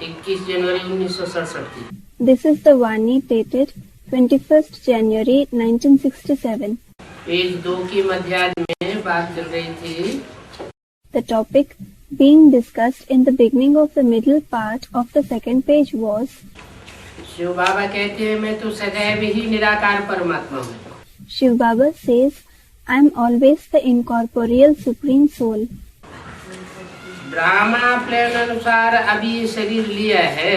21 जनवरी 1967 की। This is the Vani dated 21st January 1967. Page 2 की मध्यार्ध में बात चल रही थी। The topic being discussed in the beginning of the middle part of the second page was Shiv बाबा कहते हैं मैं तो सदैव ही निराकार परमात्मा हूँ। Shiv Baba says, I am always the incorporeal supreme soul. Drama plan अनुसार अभी ये शरीर लिया है।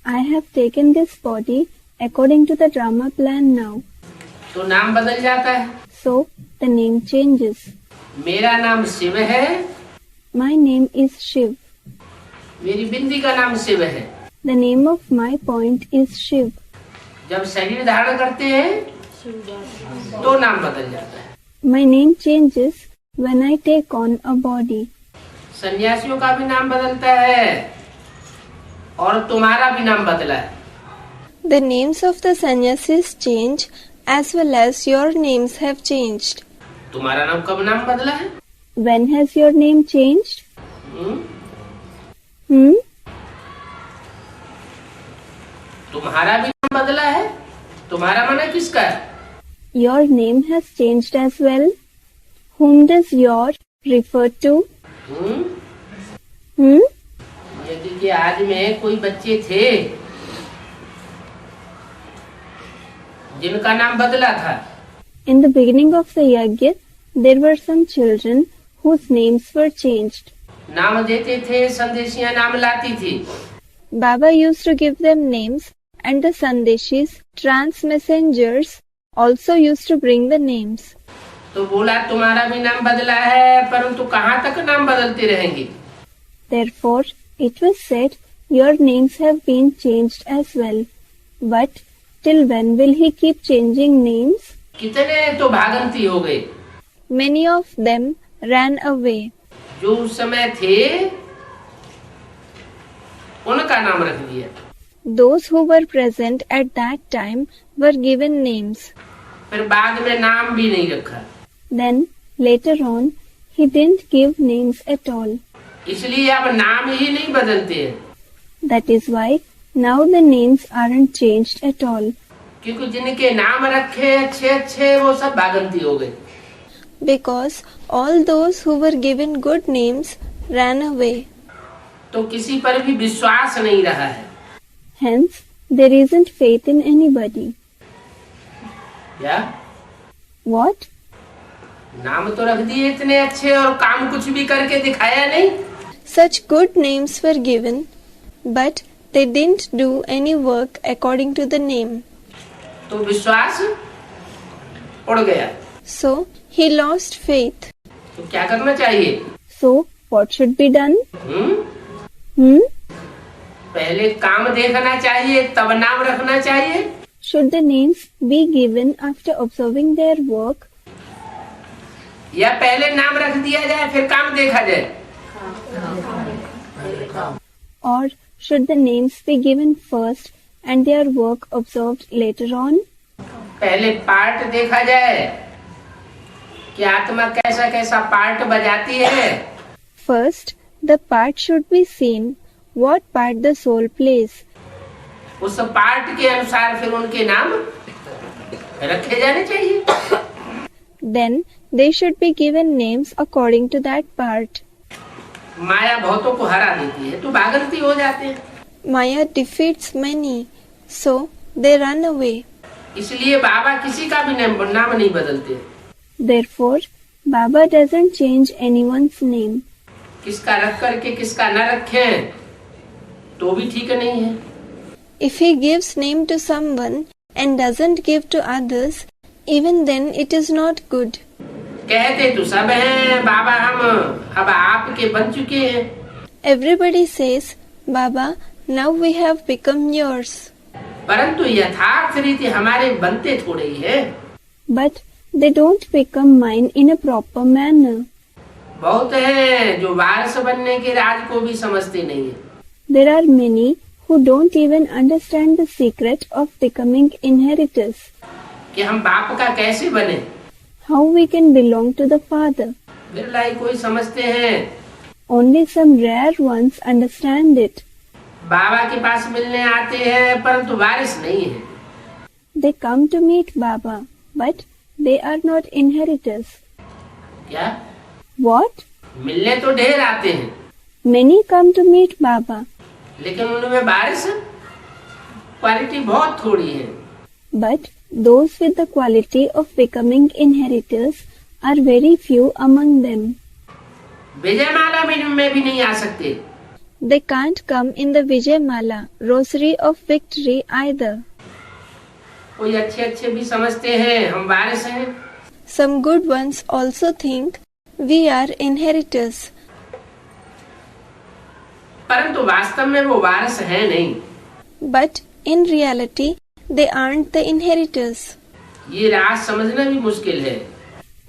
I have taken this body according to the drama plan now. तो नाम बदल जाता है। So the name changes. मेरा नाम शिव है। My name is Shiv. मेरी बिंदी का नाम शिव है। The name of my point is Shiv. जब शरीर धारण करते हैं तो नाम बदल जाता है। My name changes when I take on a body. सन्यासियों का भी नाम बदलता है और तुम्हारा भी नाम बदला है। The names of the sannyasis change as well as your names have changed. तुम्हारा नाम कब नाम बदला है? When has your name changed? तुम्हारा भी नाम बदला है। तुम्हारा माना किसका है? Your name has changed as well. Whom does your refer to? यदि कि आज में कोई बच्चे थे जिनका नाम बदला था। In the beginning of the yajna, there were some children whose names were changed. नाम देते थे, संदेशियां नाम लाती थी। Baba used to give them names and the sandeshis, trans messengers, also used to bring the names. तो बोला तुम्हारा भी नाम बदला है, परंतु कहाँ तक नाम बदलते रहेंगे? Therefore, it was said, your names have been changed as well. But till when will he keep changing names? कितने तो भागंती हो गए। Many of them ran away. जो उस समय थे उनका नाम रख दिया। Those who were present at that time were given names. फिर बाद में नाम भी नहीं रखा। Then, later on, he didn't give names at all. इसलिए अब नाम ही नहीं बदलते हैं। That is why now the names aren't changed at all. क्योंकि जिनके नाम रखे अच्छे अच्छे वो सब भागंती हो गए। Because all those who were given good names ran away. तो किसी पर भी विश्वास नहीं रहा है। Hence, there isn't faith in anybody. क्या? What? नाम तो रख दिए इतने अच्छे और काम कुछ भी करके दिखाया नहीं। Such good names were given, but they didn't do any work according to the name. तो विश्वास उड़ गया। So he lost faith. तो क्या करना चाहिए? So, what should be done? पहले काम देखना चाहिए तब नाम रखना चाहिए। Should the names be given after observing their work? या पहले नाम रख दिया जाए फिर काम देखा जाए? Or should the names be given first and their work observed later on? पहले पार्ट देखा जाए कि आत्मा कैसा कैसा पार्ट बजाती है। First, the part should be seen, what part the soul plays. उस पार्ट के अनुसार फिर उनके नाम रखे जाने चाहिए। Then they should be given names according to that part. माया बहुतों को हरा देती है तो भागंती हो जाते हैं। Maya defeats many, so they run away. इसलिए बाबा किसी का भी नाम नहीं बदलते। Therefore, Baba doesn't change anyone's name. किसका रख करके किसका न रखें तो भी ठीक नहीं है। If he gives name to someone and doesn't give to others, even then it is not good. कहते तो सब हैं बाबा हम अब आपके बन चुके हैं। Everybody says, Baba, now we have become yours. परंतु यथार्थ रीति हमारे बनते थोड़े ही है। But they don't become mine in a proper manner. बहुत है जो वारिस बनने के राज को भी समझते नहीं है। There are many who don't even understand the secret of becoming inheritors. कि हम बाप का कैसे बने? How we can belong to the Father. Birla ही कोई समझते हैं। Only some rare ones understand it. बाबा के पास मिलने आते हैं परंतु वारिस नहीं है। They come to meet Baba, but they are not inheritors. क्या? What? मिलने तो ढेर आते हैं, Many come to meet Baba, लेकिन उनमें वारिस क्वालिटी बहुत थोड़ी है। but those with the quality of becoming inheritors are very few among them. Vijayamala में भी नहीं आ सकते। They can't come in the Vijayamala, Rosary of Victory either. कोई अच्छे भी समझते हैं हम वारिस हैं, Some good ones also think we are inheritors, परंतु वास्तव में वो वारिस हैं नहीं। but in reality they aren't the inheritors. ये राज समझना भी मुश्किल है।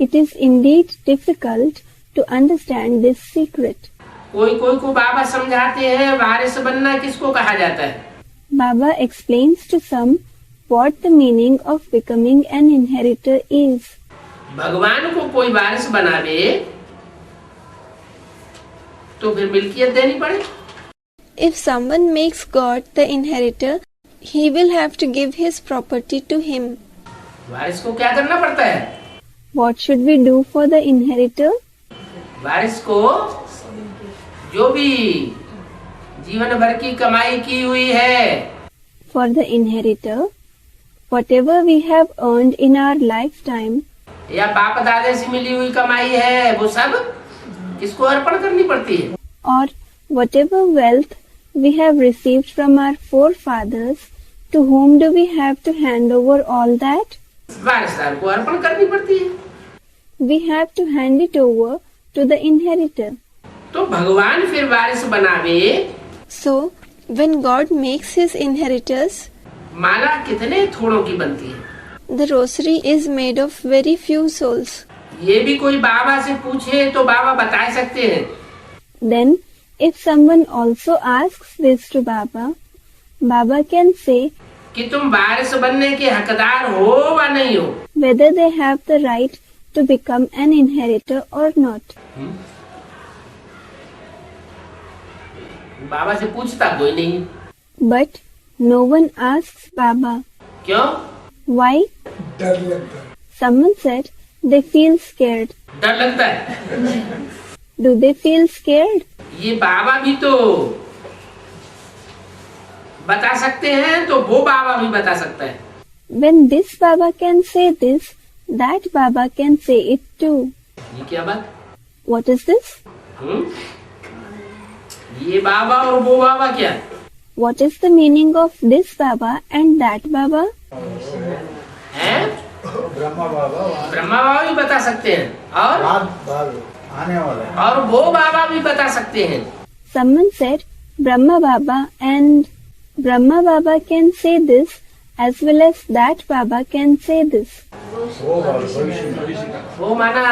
It is indeed difficult to understand this secret. कोई को बाबा समझाते हैं वारिस बनना किसको कहा जाता है। Baba explains to some what the meaning of becoming an inheritor is. भगवान को कोई वारिस बनावे तो फिर मिल्कियत देनी पड़े। If someone makes God the inheritor, he will have to give his property to him. वारिस को क्या करना पड़ता है? What should we do for the inheritor? वारिस को जो भी जीवन भर की कमाई की हुई है, For the inheritor, whatever we have earned in our lifetime, या बाप दादा से मिली हुई कमाई है, वो सब किसको अर्पण करनी पड़ती है? or whatever wealth we have received from our forefathers, to whom do we have to hand over all that? वारिसदार को अर्पण करनी पड़ती है। We have to hand it over to the inheritor. तो भगवान फिर वारिस बनावे, So, when God makes his inheritors, माला कितने थोड़ों की बनती है। the rosary is made of very few souls. ये भी कोई बाबा से पूछे तो बाबा बता सकते हैं। Then, if someone also asks this to Baba, Baba can say कि तुम वारिस बनने के हकदार हो व नहीं हो। whether they have the right to become an inheritor or not. बाबा से पूछता कोई नहीं। But no one asks Baba. क्यों? Why? डर लगता है। Someone said they feel scared. डर लगता है। Do they feel scared? ये बाबा भी तो बता सकते हैं, तो वो बाबा भी बता सकता है। When this Baba can say this, that Baba can say it too. ये क्या बात? What is this? ये बाबा और वो बाबा क्या? What is the meaning of this Baba and that Baba? हैं? ब्रह्मा बाबा ब्रह्मा बाबा भी बता सकते हैं, और बाद आने वाला है। और वो बाबा भी बता सकते हैं। Someone said Brahma Baba, and Brahma Baba can say this as well as that Baba can say this. वो भविष्य में वो माना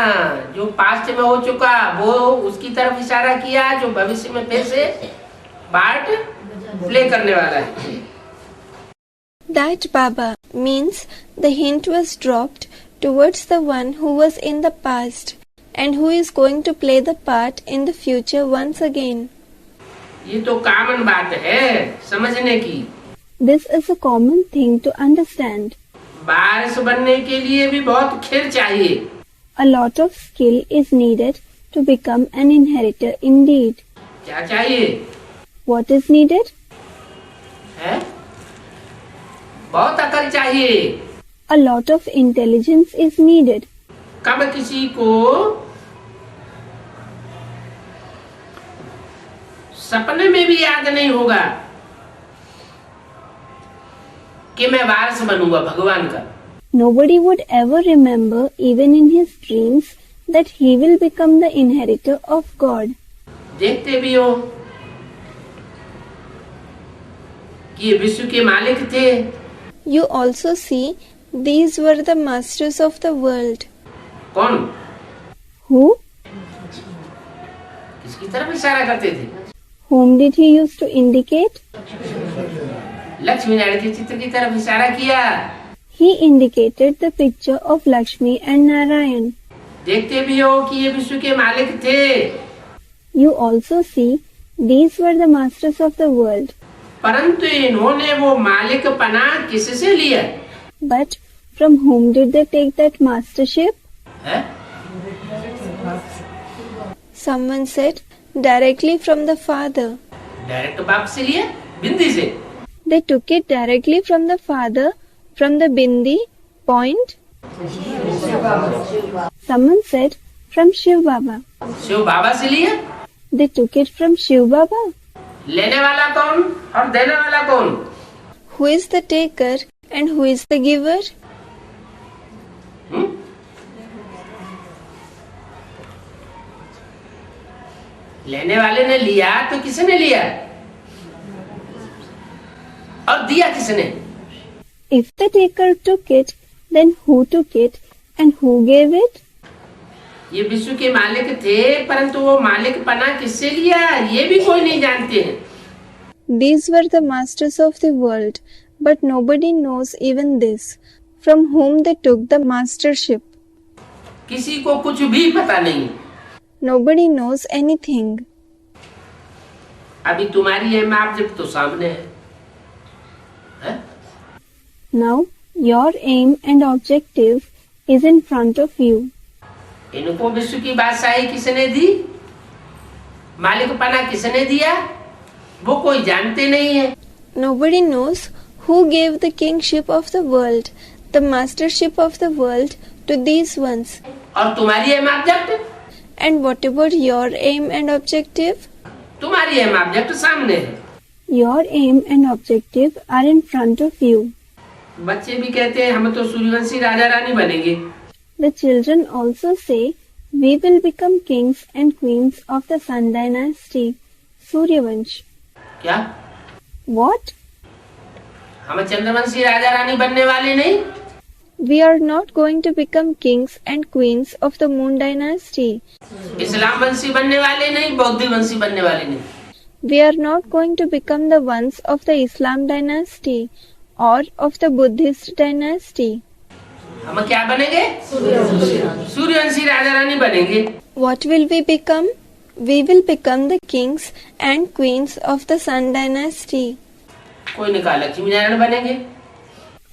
जो पास्ट में हो चुका वो उसकी तरफ इशारा किया, जो भविष्य में फिर से पार्ट प्ले करने वाला है। That Baba means the hint was dropped towards the one who was in the past and who is going to play the part in the future once again. ये तो कॉमन बात है समझने की। This is a common thing to understand. वारिस बनने के लिए भी बहुत खेल चाहिए। A lot of skill is needed to become an inheritor indeed. क्या चाहिए? What is needed? है? बहुत अकल चाहिए। A lot of intelligence is needed. कब किसी को सपने में भी याद नहीं होगा कि मैं वारिस बनूंगा भगवान का। Nobody would ever remember, even in his dreams, that he will become the inheritor of God. देखते भी हो कि ये विश्व के मालिक थे। You also see these were the masters of the world. कौन? Who? किसकी तरफ इशारा करते थे? Whom did he use to indicate? Lakshmi Narayan के चित्र की तरफ इशारा किया। He indicated the picture of Lakshmi and Narayan. देखते भी हो कि ये विश्व के मालिक थे। You also see these were the masters of the world. परंतु इन्होंने वो मालिक पना किससे लिया But from whom did they take that mastership? है? Someone said, directly from the father. Direct बाप से लिया, बिंदी से। They took it directly from the father, from the bindi point. Someone said from Shiv Baba. Shiv बाबा से लिया। They took it from Shiv Baba. लेने वाला कौन और देने वाला कौन? Who is the taker and who is the giver? हम्म? लेने वाले ने लिया तो किसने लिया और दिया किसने? If the taker took it, then who took it and who gave it? ये विश्व के मालिक थे, परंतु वो मालिक पना किससे लिया ये भी कोई नहीं जानते हैं। These were the masters of the world, but nobody knows even this, from whom they took the mastership. किसी को कुछ भी पता नहीं। Nobody knows anything. अभी तुम्हारी एम ऑब्जेक्ट तो सामने है? Now your aim and objective is in front of you. इनको विश्व की बादशाही किसने दी, मालिक पना किसने दिया, वो कोई जानते नहीं है। Nobody knows who gave the kingship of the world, the mastership of the world to these ones. और तुम्हारी aim object, And what about your aim and objective? तुम्हारी एम ऑब्जेक्ट सामने है। Your aim and objective are in front of you. बच्चे भी कहते हैं हम तो सूर्यवंशी राजा रानी बनेंगे। The children also say, we will become kings and queens of the Sun dynasty, Suryavansh. क्या What? हम चंद्रवंशी राजा रानी बनने वाले नहीं? We are not going to become kings and queens of the Moon dynasty. इस्लाम वंशी बनने वाले नहीं, बौद्ध वंशी बनने वाले नहीं। We are not going to become the ones of the Islam dynasty or of the Buddhist dynasty. हम क्या बनेंगे? सूर्यवंशी राजा रानी बनेंगे। What will we become? We will become the kings and queens of the Sun dynasty. कोई ने कहा लक्ष्मी नारायण बनेंगे।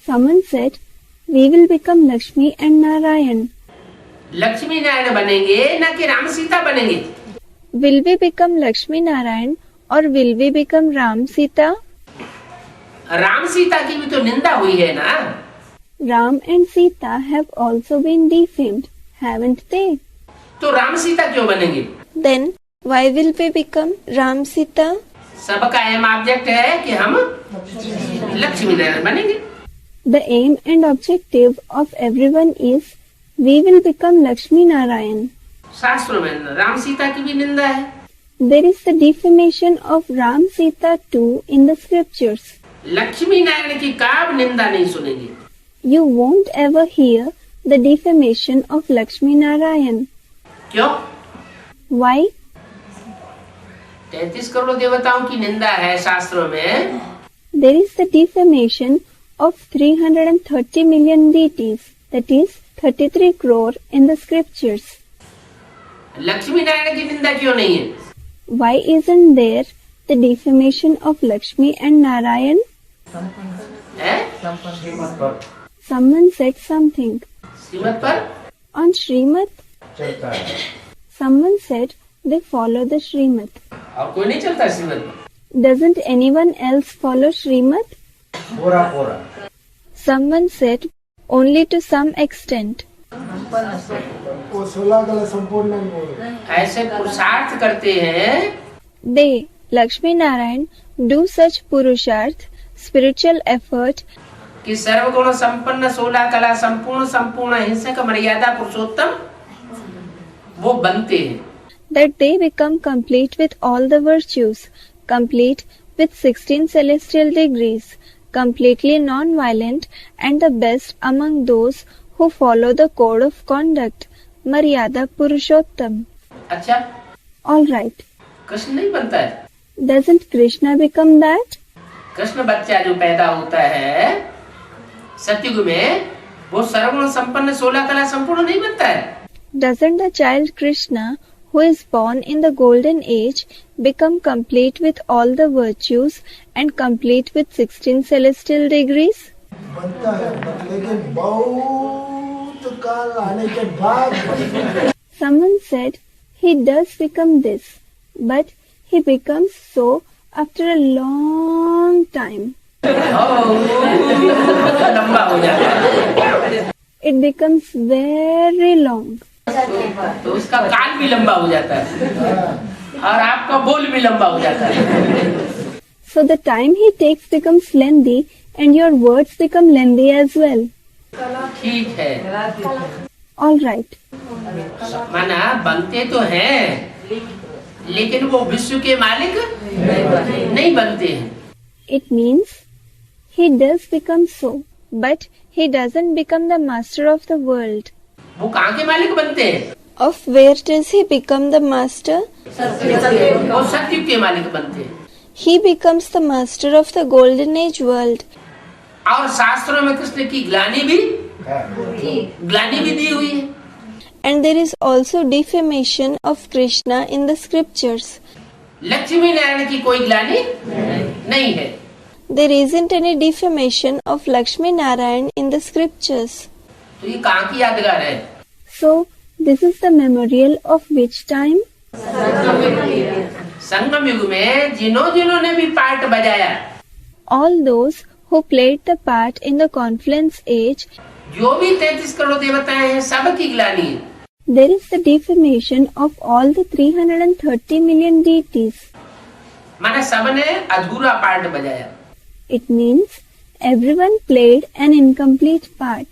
Someone said, we will become Lakshmi and Narayan. Lakshmi Narayan बनेंगे न कि राम सीता बनेंगे? Will we become Lakshmi Narayan or will we become Ram Sita? Ram Sita की भी तो निंदा हुई है ना। Ram and Sita have also been defamed, haven't they? तो राम सीता क्यों बनेंगे? Then why will we become Ram Sita? सबका एम ऑब्जेक्ट है कि हम लक्ष्मी नारायण बनेंगे। The aim and objective of everyone is, we will become Lakshmi Narayan. शास्त्रों में राम सीता की भी निंदा है। There is the defamation of Ram Sita too in the scriptures. Lakshmi Narayan की काब निंदा नहीं सुनेंगे। You won't ever hear the defamation of Lakshmi Narayan. क्यों? Why? 33 करोड़ देवताओं की निंदा है शास्त्रों में। There is the defamation of 330 million deities, that is 33 crore in the scriptures. Lakshmi Narayan की निंदा क्यों नहीं है? Why isn't there the defamation of Lakshmi and Narayan? है? श्रीमत पर Someone said something. श्रीमत पर On Srimad, चलता है। someone said they follow the Srimad. और कोई नहीं चलता श्रीमत पर। Doesn't anyone else follow Srimad? पूरा पूरा Someone said only to some extent. वो 16 कला संपूर्ण नहीं बोले। ऐसे पुरुषार्थ करते हैं They, Lakshmi Narayan, do such purusharth, spiritual effort, कि सर्वगुण संपन्न 16 कला संपूर्ण संपूर्ण हिंसक मर्यादा पुरुषोत्तम वो बनते हैं। that they become complete with all the virtues, complete with 16 celestial degrees, completely non-violent, and the best among those who follow the code of conduct, Maryada Purushottam. अच्छा, All right. कृष्ण नहीं बनता है। Doesn't Krishna become that? Krishna बच्चा जो पैदा होता है सतयुग में, वो सर्वगुण संपन्न 16 कला संपूर्ण नहीं बनता है। Doesn't the child Krishna, who is born in the golden age, become complete with all the virtues and complete with 16 celestial degrees? बनता है लेकिन बहुत काल आने के बाद Someone said he does become this, but he becomes so after a long time. लंबा हो जाता है, It becomes very long. तो उसका काल भी लंबा हो जाता है और आपका बोल भी लंबा हो जाता है। So the time he takes becomes lengthy and your words become lengthy as well. ठीक है, All right. माना बनते तो हैं लेकिन वो विश्व के मालिक नहीं बनते हैं। It means he does become so, but he doesn't become the master of the world. वो कहाँ के मालिक बनते हैं? Of where does he become the master? वो सत्युग के मालिक बनते हैं। He becomes the master of the golden age world. और शास्त्रों में कृष्ण की ग्लानि भी दी हुई है। And there is also defamation of Krishna in the scriptures. Lakshmi Narayan की कोई ग्लानि नहीं है। There isn't any defamation of Lakshmi Narayan in the scriptures. तो ये कहाँ की यादगार है? So this is the memorial of which time? संगम युग में जिन्होंने भी पार्ट बजाया, All those who played the part in the confluence age, जो भी 33 करोड़ देवताएं हैं, सबकी ग्लानि है। there is the defamation of all the 330 million deities. माना सबने अधूरा पार्ट बजाया, It means everyone played an incomplete part.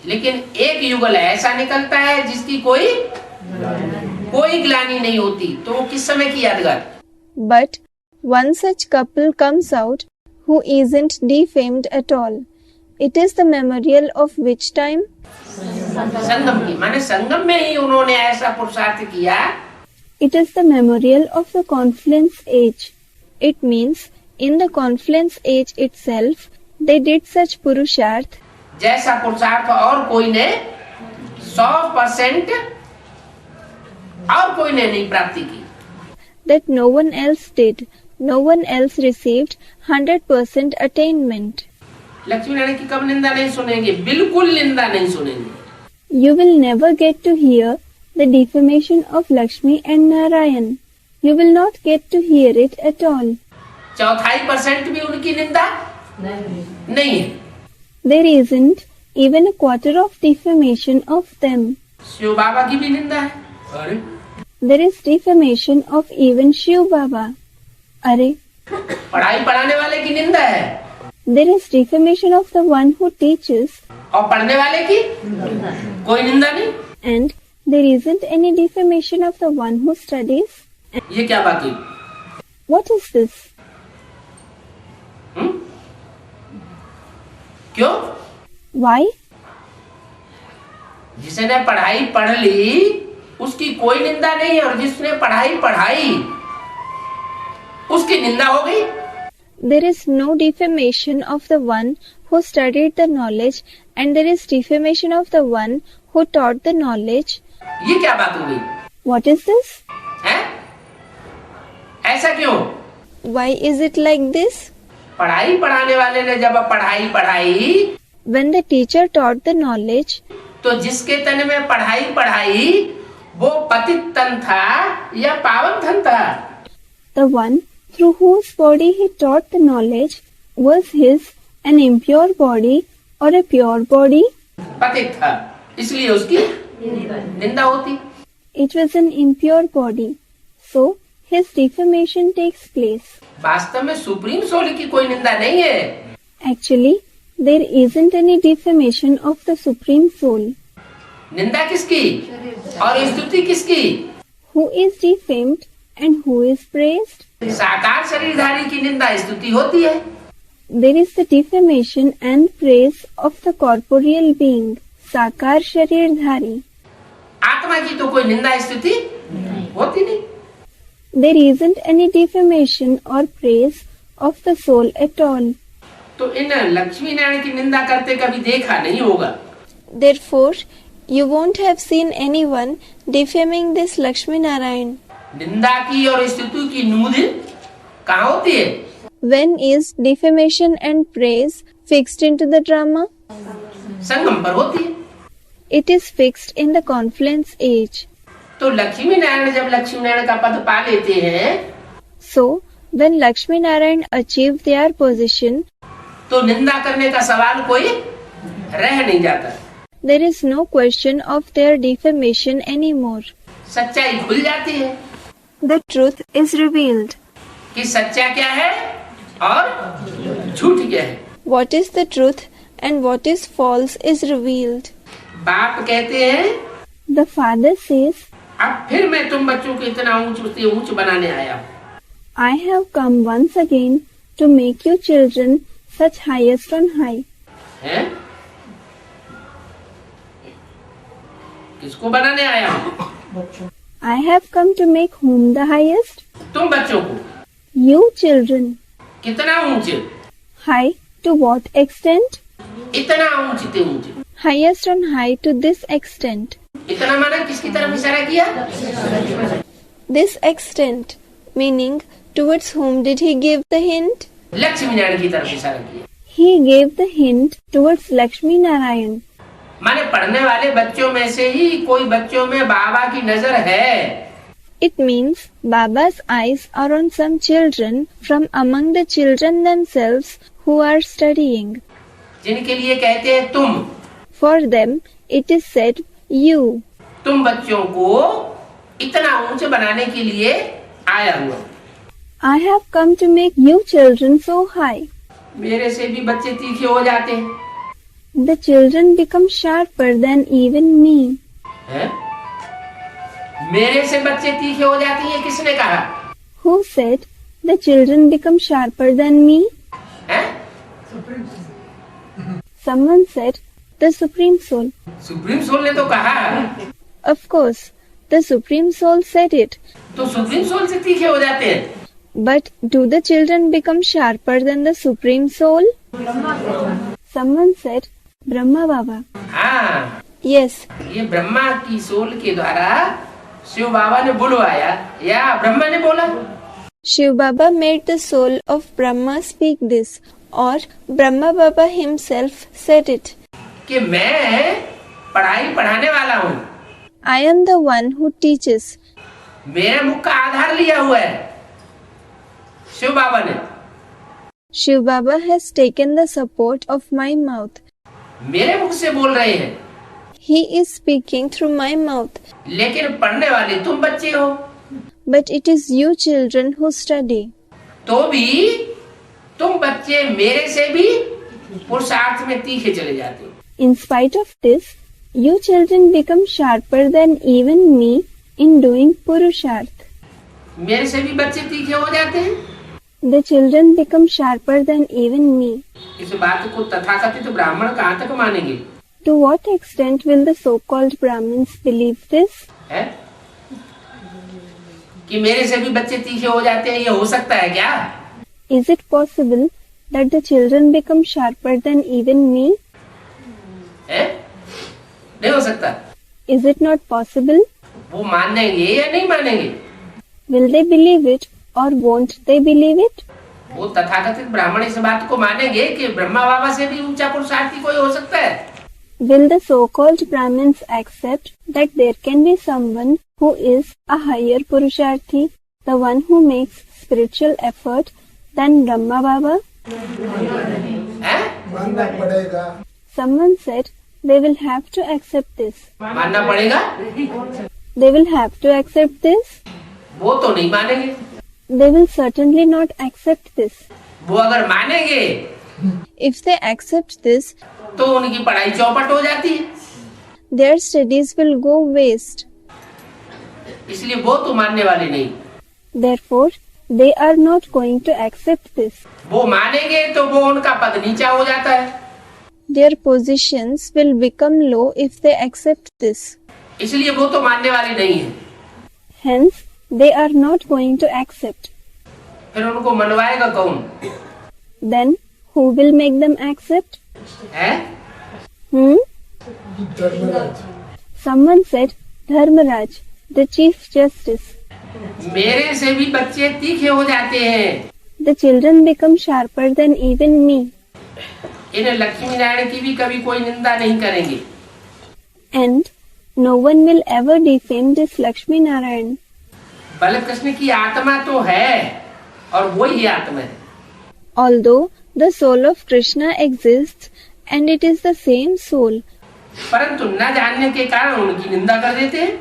लेकिन एक युगल ऐसा निकलता है जिसकी कोई ग्लानि नहीं होती, तो वो किस समय की यादगार? But one such couple comes out who isn't defamed at all. It is the memorial of which time? संगम की, माने संगम में ही उन्होंने ऐसा पुरुषार्थ किया। It is the memorial of the confluence age. It means in the confluence age itself, they did such purusharth जैसा पुरुषार्थ और कोई ने 100% और कोई ने नहीं प्राप्ति की। that no one else did. No one else received 100% attainment. Lakshmi Narayan की कब निंदा नहीं सुनेंगे? बिल्कुल निंदा नहीं सुनेंगे। You will never get to hear the defamation of Lakshmi and Narayan. You will not get to hear it at all. 4.5% भी उनकी निंदा नहीं है। There isn't even a quarter of defamation of them. Shiv बाबा की भी निंदा है। अरे There is defamation of even Shiv Baba. Are, पढ़ाई पढ़ाने वाले की निंदा है there is defamation of the one who teaches, और पढ़ने वाले की कोई निंदा नहीं। and there isn't any defamation of the one who studies. ये क्या बात हुई? What is this? क्यों? Why? जिसने पढ़ाई पढ़ ली उसकी कोई निंदा नहीं, और जिसने पढ़ाई पढ़ाई उसकी निंदा हो गई। There is no defamation of the one who studied the knowledge, and there is defamation of the one who taught the knowledge. ये क्या बात हो गई? What is this? हैं? ऐसा क्यों? Why is it like this? पढ़ाई पढ़ाने वाले ने जब पढ़ाई पढ़ाई, When the teacher taught the knowledge, तो जिसके तन में पढ़ाई पढ़ाई वो पतित तन था या पावन तन था? the one through whose body he taught the knowledge was his an impure body or a pure body? पतित था, इसलिए उसकी निंदा होती। It was an impure body, so his defamation takes place. वास्तव में सुप्रीम सोल की कोई निंदा नहीं है। Actually, there isn't any defamation of the Supreme Soul. निंदा किसकी और स्तुति किसकी? Who is defamed and who is praised? साकार शरीरधारी की निंदा स्तुति होती है। There is the defamation and praise of the corporeal being, Sakar Sharirdhari. आत्मा की तो कोई निंदा स्तुति होती नहीं। There isn't any defamation or praise of the soul at all. तो इन लक्ष्मी नारायण की निंदा करते कभी देखा नहीं होगा। Therefore, you won't have seen anyone defaming this Lakshmi Narayan. निंदा की और स्तुति की नूद कहाँ होती है? When is defamation and praise fixed into the drama? संगम पर होती है। It is fixed in the confluence age. तो लक्ष्मी नारायण जब लक्ष्मी नारायण का पद पा लेते हैं, So, when Lakshmi Narayan achieve their position, तो निंदा करने का सवाल कोई रह नहीं जाता। there is no question of their defamation anymore. सच्चाई खुल जाती है The truth is revealed. कि सच्चा क्या है और झूठ क्या है। What is the truth and what is false is revealed. बाप कहते हैं, The father says, अब फिर मैं तुम बच्चों को इतना ऊंच बनाने आया हूँ। I have come once again to make you children such highest on high. हैं? किसको बनाने आया हूँ? I have come to make whom the highest? तुम बच्चों को। You children. कितना ऊंचे? High to what extent? इतना ऊंचे ऊंचे। Highest on high to this extent. इतना माना किसकी तरफ इशारा किया? This extent, meaning towards whom did he give the hint? Lakshmi Narayan की तरफ इशारा किया। He gave the hint towards Lakshmi Narayan. माने पढ़ने वाले बच्चों में से ही कोई बच्चों में बाबा की नजर है। It means Baba's eyes are on some children from among the children themselves who are studying. जिनके लिए कहते हैं तुम। For them, it is said, you. तुम बच्चों को इतना ऊंचे बनाने के लिए आया हुआ। I have come to make you children so high. मेरे से भी बच्चे तीखे हो जाते हैं। The children become sharper than even me. हैं? मेरे से बच्चे तीखे हो जाते हैं, किसने कहा? Who said the children become sharper than me? हैं? Someone said the Supreme Soul. Supreme Soul ने तो कहा। Of course, the Supreme Soul said it. तो सुप्रीम सोल से तीखे हो जाते हैं। But do the children become sharper than the Supreme Soul? Someone said Brahma Baba. हाँ, Yes, ये ब्रह्मा की सोल के द्वारा शिव बाबा ने बुलवाया या ब्रह्मा ने बोला? Shiv Baba made the soul of Brahma speak this, or Brahma Baba himself said it. कि मैं पढ़ाई पढ़ाने वाला हूँ। I am the one who teaches. मेरे मुख का आधार लिया हुआ है शिव बाबा ने। Shiv Baba has taken the support of my mouth. मेरे मुख से बोल रहे हैं, He is speaking through my mouth. लेकिन पढ़ने वाले तुम बच्चे हो। But it is you children who study. तो भी तुम बच्चे मेरे से भी पुरुषार्थ में तीखे चले जाते हो। In spite of this, you children become sharper than even me in doing Purusharth. मेरे से भी बच्चे तीखे हो जाते हैं। The children become sharper than even me. इस बात को तथाकथित ब्राह्मण कहाँ तक मानेंगे? To what extent will the so-called Brahmins believe this? है? कि मेरे से भी बच्चे तीखे हो जाते हैं, ये हो सकता है क्या? Is it possible that the children become sharper than even me? है? नहीं हो सकता। Is it not possible? वो मानेंगे या नहीं मानेंगे? Will they believe it or won't they believe it? वो तथाकथित ब्राह्मण इस बात को मानेंगे कि ब्रह्मा बाबा से भी ऊंचा पुरुषार्थी कोई हो सकता है? Will the so-called Brahmins accept that there can be someone who is a higher Purusharthi, the one who makes spiritual effort than Brahma Baba? हैं? मानना पड़ेगा। Someone said they will have to accept this. मानना पड़ेगा? They will have to accept this. वो तो नहीं मानेंगे। They will certainly not accept this. वो अगर मानेंगे If they accept this, तो उनकी पढ़ाई चौपट हो जाती है। their studies will go waste. इसलिए वो तो मानने वाले नहीं। Therefore, they are not going to accept this. वो मानेंगे तो वो उनका पद नीचा हो जाता है। Their positions will become low if they accept this. इसलिए वो तो मानने वाले नहीं है। Hence, they are not going to accept. फिर उनको मनवाएगा कौन? Then, who will make them accept? है? Dharmaraj. Someone said Dharmaraj, the Chief Justice. मेरे से भी बच्चे तीखे हो जाते हैं। The children become sharper than even me. इन लक्ष्मी नारायण की भी कभी कोई निंदा नहीं करेंगे। And no one will ever defame this Lakshmi Narayan. Balkrishna की आत्मा तो है और वही आत्मा है, Although the soul of Krishna exists and it is the same soul, परंतु न जानने के कारण उनकी निंदा कर देते हैं।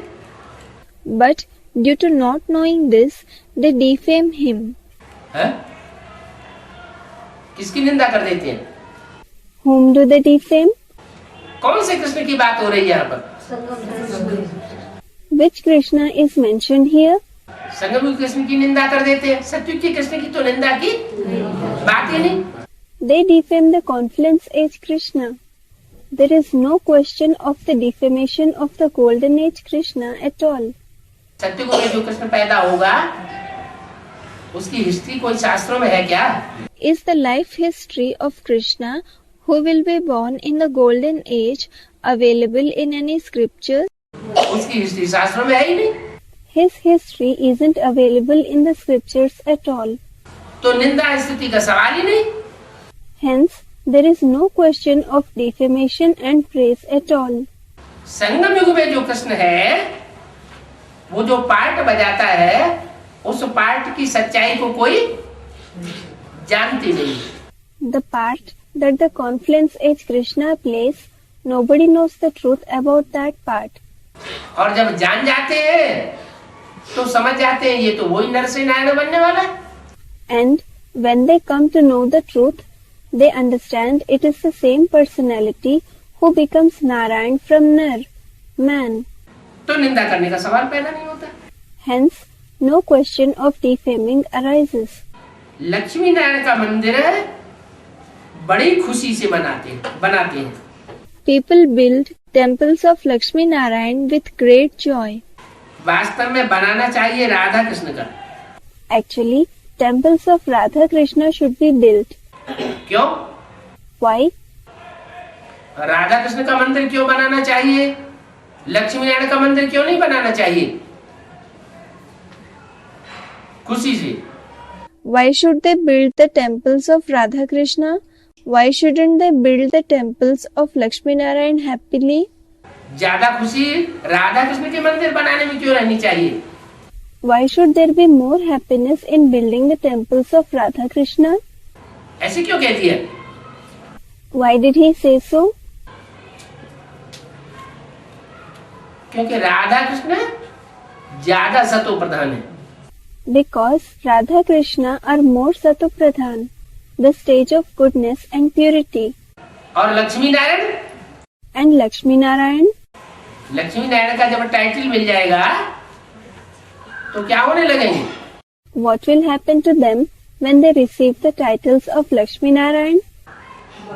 but due to not knowing this, they defame him. है? किसकी निंदा कर देते हैं? Whom do they defame? कौन से कृष्ण की बात हो रही है यहाँ पर? Which Krishna is mentioned here? संगम कृष्ण की निंदा कर देते हैं। सत्युग के कृष्ण की तो निंदा की बात ही नहीं। They defame the confluence age Krishna. There is no question of the defamation of the golden age Krishna at all. सत्युग में जो कृष्ण पैदा होगा उसकी हिस्ट्री कोई शास्त्रों में है क्या? Is the life history of Krishna, who will be born in the golden age, available in any scriptures? उसकी हिस्ट्री शास्त्रों में है ही नहीं। His history isn't available in the scriptures at all. तो निंदा स्तुति का सवाल ही नहीं। Hence, there is no question of defamation and praise at all. संगम युग में जो कृष्ण है वो जो पार्ट बजाता है उस पार्ट की सच्चाई को कोई जानती नहीं। The part that the confluence age Krishna plays, nobody knows the truth about that part. और जब जान जाते हैं तो समझ जाते हैं ये तो वही नरसिंह नारायण बनने वाला है। And when they come to know the truth, they understand it is the same personality who becomes Narayan from Nar, man. तो निंदा करने का सवाल पैदा नहीं होता। Hence, no question of defaming arises. Lakshmi Narayan का मंदिर बड़ी खुशी से बनाते हैं। People build temples of Lakshmi Narayan with great joy. वास्तव में बनाना चाहिए राधा कृष्ण का। Actually, temples of Radha Krishna should be built. क्यों? Why? राधा कृष्ण का मंदिर क्यों बनाना चाहिए? लक्ष्मी नारायण का मंदिर क्यों नहीं बनाना चाहिए? खुशी से। Why should they build the temples of Radha Krishna? Why shouldn't they build the temples of Lakshmi Narayan happily? ज्यादा खुशी राधा कृष्ण के मंदिर बनाने में क्यों रहनी चाहिए? Why should there be more happiness in building the temples of Radha Krishna? ऐसे क्यों कहती है? Why did he say so? क्योंकि राधा कृष्ण ज्यादा सतो प्रधान है। Because Radha Krishna are more Satopradhan, the stage of goodness and purity. और Lakshmi Narayan And Lakshmi Narayan? Lakshmi Narayan का जब टाइटल मिल जाएगा तो क्या होने लगेंगे? What will happen to them when they receive the titles of Lakshmi Narayan?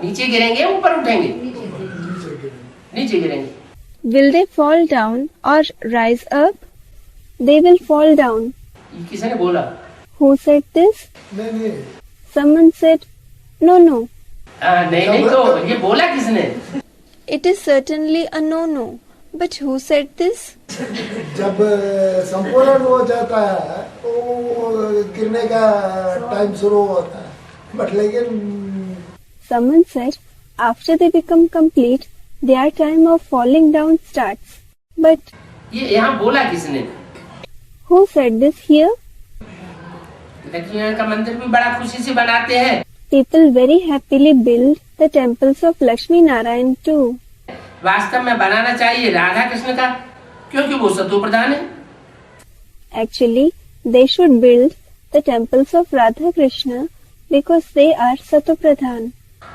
नीचे गिरेंगे ऊपर उठेंगे? नीचे गिरेंगे। Will they fall down or rise up? They will fall down. ये किसने बोला? Who said this? नहीं Someone said, no, no. नहीं तो ये बोला किसने? It is certainly a no-no. But who said this? जब संपूर्ण हो जाता है तो गिरने का टाइम शुरू होता है, बट लेकिन Someone said, after they become complete, their time of falling down starts. But ये यहाँ बोला किसने? who said this here? Lakshmi Narayan का मंदिर भी बड़ा खुशी से बनाते हैं। People very happily build the temples of Lakshmi Narayan too. वास्तव में बनाना चाहिए राधा कृष्ण का, क्योंकि वो सतो प्रधान है। Actually, they should build the temples of Radha Krishna because they are Satopradhan.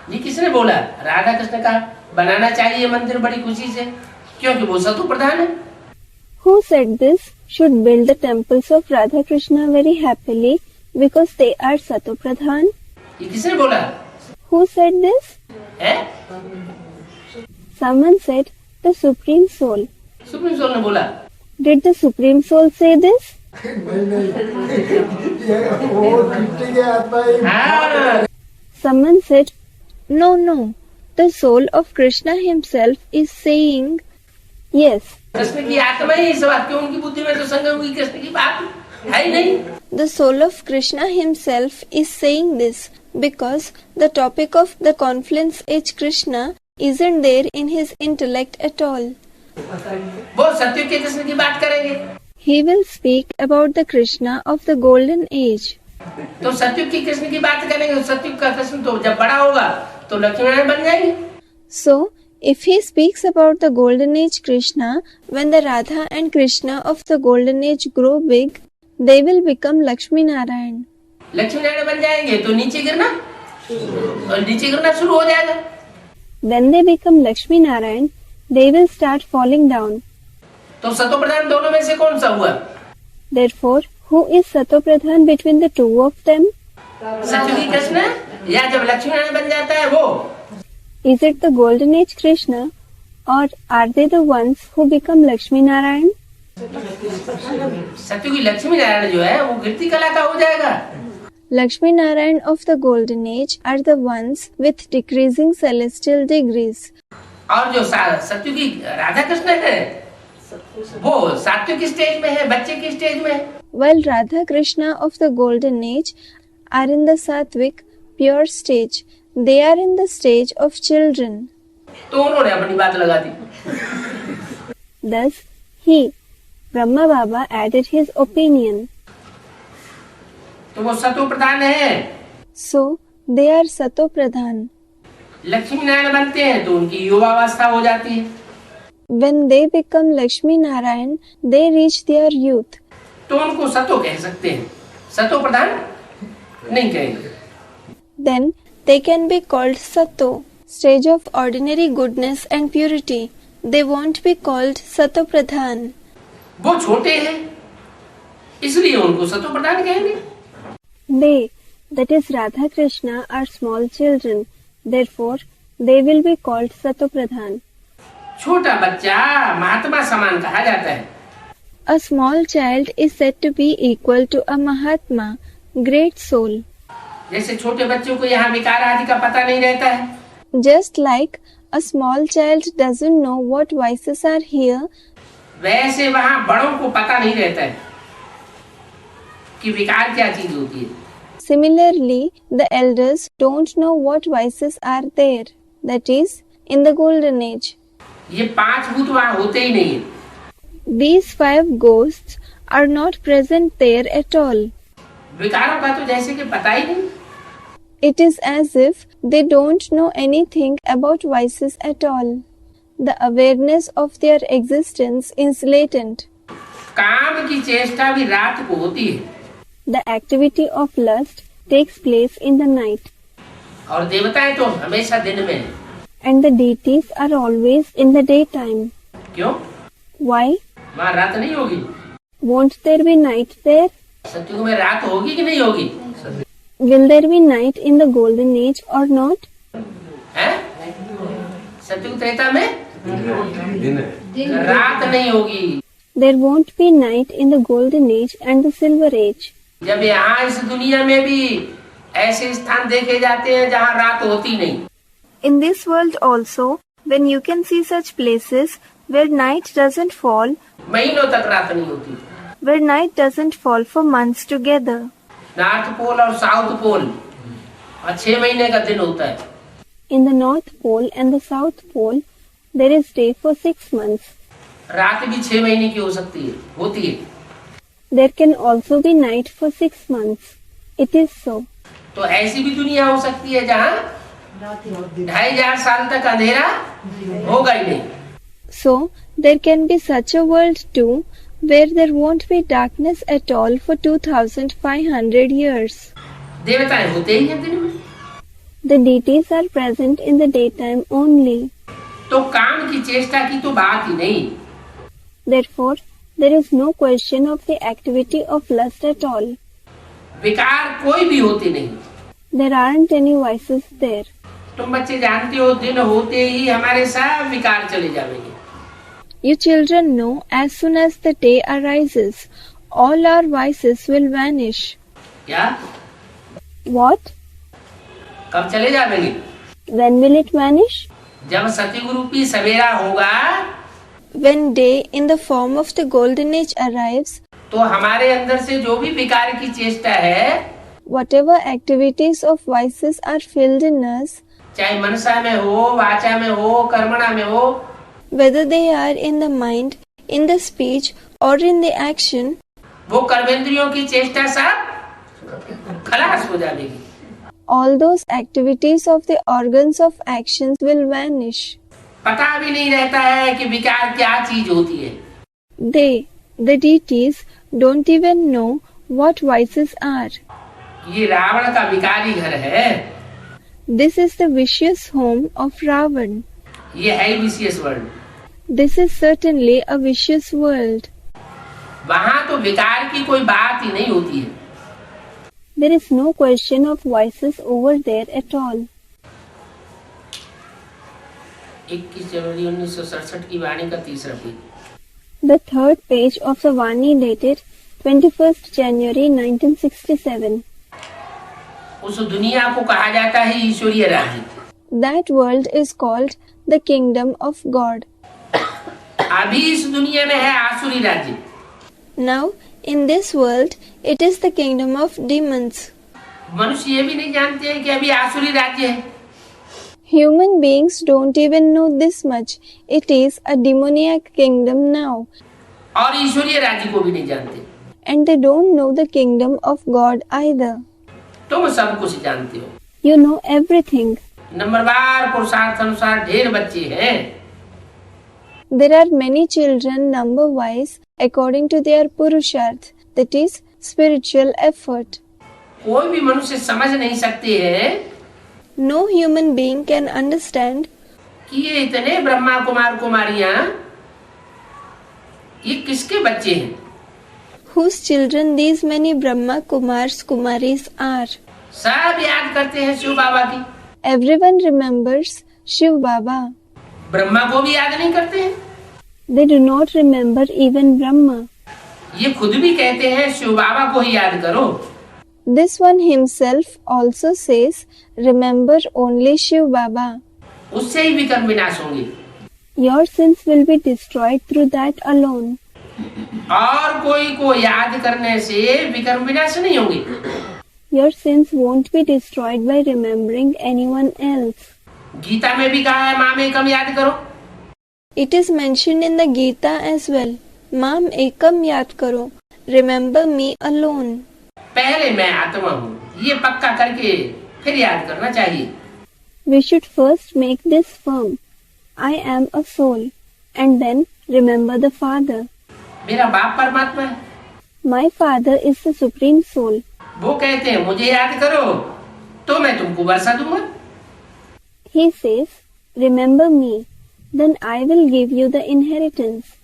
ये किसने बोला? राधा कृष्ण का बनाना चाहिए मंदिर बड़ी खुशी से, क्योंकि वो सतो प्रधान है। Who said this should build the temples of Radha Krishna very happily because they are Satopradhan? ये किसने बोला? Who said this? है? Someone said the Supreme Soul. Supreme Soul ने बोला। Did the Supreme Soul say this? नहीं ये वो दृष्टि के आत्मा ही हाँ, Someone said, no, no. The soul of Krishna himself is saying, Yes, Krishna की आत्मा ही इस बात क्यों? उनकी बुद्धि में तो संगम की कृष्ण की बात है ही नहीं। The soul of Krishna himself is saying this because the topic of the confluence age Krishna isn't there in his intellect at all. वो सत्युग के कृष्ण की बात करेंगे। He will speak about the Krishna of the golden age. तो सत्युग की कृष्ण की बात करेंगे। सत्युग का कृष्ण तो जब बड़ा होगा तो लक्ष्मी नारायण बन जाएंगे। So, if he speaks about the golden age Krishna, when the Radha and Krishna of the golden age grow big, they will become Lakshmi Narayan. Lakshmi Narayan बन जाएंगे तो नीचे गिरना और नीचे गिरना शुरू हो जाएगा। When they become Lakshmi Narayan, they will start falling down. तो सतो प्रधान दोनों में से कौन सा हुआ? Therefore, who is Satopradhan between the two of them? सत्युगी Krishna या जब लक्ष्मी नारायण बन जाता है वो? Is it the golden age Krishna, or are they the ones who become Lakshmi Narayan? सत्युगी Lakshmi Narayan जो है वो कीर्ति कला का हो जाएगा। Lakshmi Narayan of the golden age are the ones with decreasing celestial degrees. और जो सत्युगी राधा कृष्ण है वो सात्विक स्टेज में है, बच्चे की स्टेज में है। While Radha Krishna of the golden age are in the sattvic, pure stage, they are in the stage of children. तो उन्होंने अपनी बात लगा दी। Thus, he, Brahma Baba, added his opinion. तो वो सतो प्रधान है। So, they are Sato Pradhan. Lakshmi Narayan बनते हैं तो उनकी युवावस्था हो जाती है। When they become Lakshmi Narayan, they reach their youth. तो उनको सतो कह सकते हैं, सतो प्रधान नहीं कहेंगे। Then they can be called Sato, stage of ordinary goodness and purity. They won't be called Sato Pradhan. वो छोटे हैं इसलिए उनको सतो प्रधान कहेंगे। They, that is Radha Krishna, are small children. Therefore, they will be called Satopradhan. छोटा बच्चा महात्मा समान कहा जाता है। A small child is said to be equal to a Mahatma, great soul. जैसे छोटे बच्चों को यहाँ विकार आदि का पता नहीं रहता है, Just like a small child doesn't know what vices are here, वैसे वहाँ बड़ों को पता नहीं रहता है कि विकार क्या चीज होती है। similarly, the elders don't know what vices are there, that is, in the golden age. ये 5 भूत वहाँ होते ही नहीं है। These 5 ghosts are not present there at all. विकारों का तो जैसे कि पता ही नहीं। It is as if they don't know anything about vices at all. The awareness of their existence is latent. काम की चेष्टा भी रात को होती है The activity of lust takes place in the night, और देवताएं तो हमेशा दिन में है। and the deities are always in the daytime. क्यों? Why? वहाँ रात नहीं होगी। Won't there be night there? सत्युग में रात होगी कि नहीं होगी? Will there be night in the golden age or not? है? सत्युग त्रेता में रात नहीं होगी। There won't be night in the golden age and the silver age. जब यहाँ इस दुनिया में भी ऐसे स्थान देखे जाते हैं जहाँ रात होती नहीं। In this world also, when you can see such places where night doesn't fall, महीनों तक रात नहीं होती। where night doesn't fall for months together. North pole और साउथ पोल और 6 महीने का दिन होता है। In the North Pole and the South Pole, there is day for 6 months. रात भी 6 महीने की हो सकती है, होती है। There can also be night for 6 months. It is so. तो ऐसी भी दुनिया हो सकती है जहाँ 2500 साल तक अंधेरा होगा ही नहीं। So, there can be such a world too, where there won't be darkness at all for 2500 years. देवताएं होते ही हैं दिन में। The deities are present in the daytime only. तो काम की चेष्टा की तो बात ही नहीं। Therefore, there is no question of the activity of lust at all. विकार कोई भी होते नहीं। There aren't any vices there. तुम बच्चे जानते हो दिन होते ही हमारे सब विकार चले जाएंगे। You children know, as soon as the day arises, all our vices will vanish. क्या? What? कब चले जाएंगे? When will it vanish? जब सतयुग रूपी सवेरा होगा, When day in the form of the golden age arrives, तो हमारे अंदर से जो भी विकार की चेष्टा है, whatever activities of vices are filled in us, चाहे मनसा में हो, वाचा में हो, कर्मणा में हो, whether they are in the mind, in the speech or in the action, वो कर्मेंद्रियों की चेष्टा सब खलास हो जाएगी। all those activities of the organs of actions will vanish. पता भी नहीं रहता है कि विकार क्या चीज होती है। They, the deities, don't even know what vices are. ये रावण का विकारी घर है, This is the vicious home of Ravan. ये है विशेष world. This is certainly a vicious world. वहाँ तो विकार की कोई बात ही नहीं होती है। There is no question of vices over there at all. 21 जनवरी 1967 की वाणी का तीसरा page. The third page of the Vani dated 21st January 1967. उस दुनिया को कहा जाता है ईश्वरीय राज्य। That world is called the kingdom of God. अभी इस दुनिया में है आसुरी राज्य। Now, in this world, it is the kingdom of demons. मनुष्य ये भी नहीं जानते हैं कि अभी आसुरी राज्य है। Human beings don't even know this much. It is a demoniac kingdom now. और ईश्वरीय राज्य को भी नहीं जानते। And they don't know the kingdom of God either. तुम सब कुछ जानते हो। You know everything. नंबरवार पुरुषार्थ अनुसार ढेर बच्चे हैं। There are many children number-wise according to their purusharth, that is, spiritual effort. कोई भी मनुष्य समझ नहीं सकते हैं No human being can understand कि ये इतने ब्रह्मा कुमार कुमारियां ये किसके बच्चे हैं। whose children these many Brahma Kumars Kumaris are. सब याद करते हैं शिव बाबा की, Everyone remembers Shiv Baba. Brahma को भी याद नहीं करते हैं। They do not remember even Brahma. ये खुद भी कहते हैं शिव बाबा को ही याद करो। This one himself also says, remember only Shiv Baba. उससे ही विकर्म विनाश होंगे Your sins will be destroyed through that alone. और कोई को याद करने से विकर्म विनाश नहीं होंगे। Your sins won't be destroyed by remembering anyone else. Gita में भी कहा है माम एकम याद करो। It is mentioned in the Gita as well. Mam ekam yad karo. Remember me alone. पहले मैं आत्मा हूँ, ये पक्का करके फिर याद करना चाहिए। We should first make this firm. I am a soul. And then remember the Father. मेरा बाप परमात्मा है। My Father is the Supreme Soul. वो कहते हैं मुझे याद करो तो मैं तुमको वर्षा दूंगा। He says, remember me. Then I will give you the inheritance.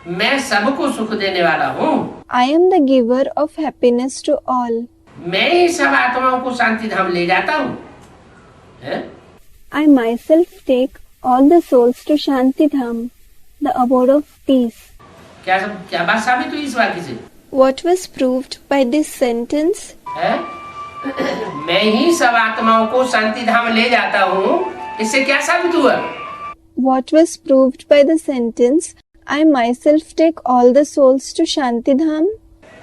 मैं सबको सुख देने वाला हूँ। I am the giver of happiness to all. मैं ही सब आत्माओं को शांति धाम ले जाता हूँ। हैं? I myself take all the souls to Shanti Dham, the abode of peace. क्या बात साबित हुई इस वाक्य से? What was proved by this sentence? है? मैं ही सब आत्माओं को शांति धाम ले जाता हूँ। इससे क्या साबित हुआ? What was proved by the sentence, I myself take all the souls to Shantidham?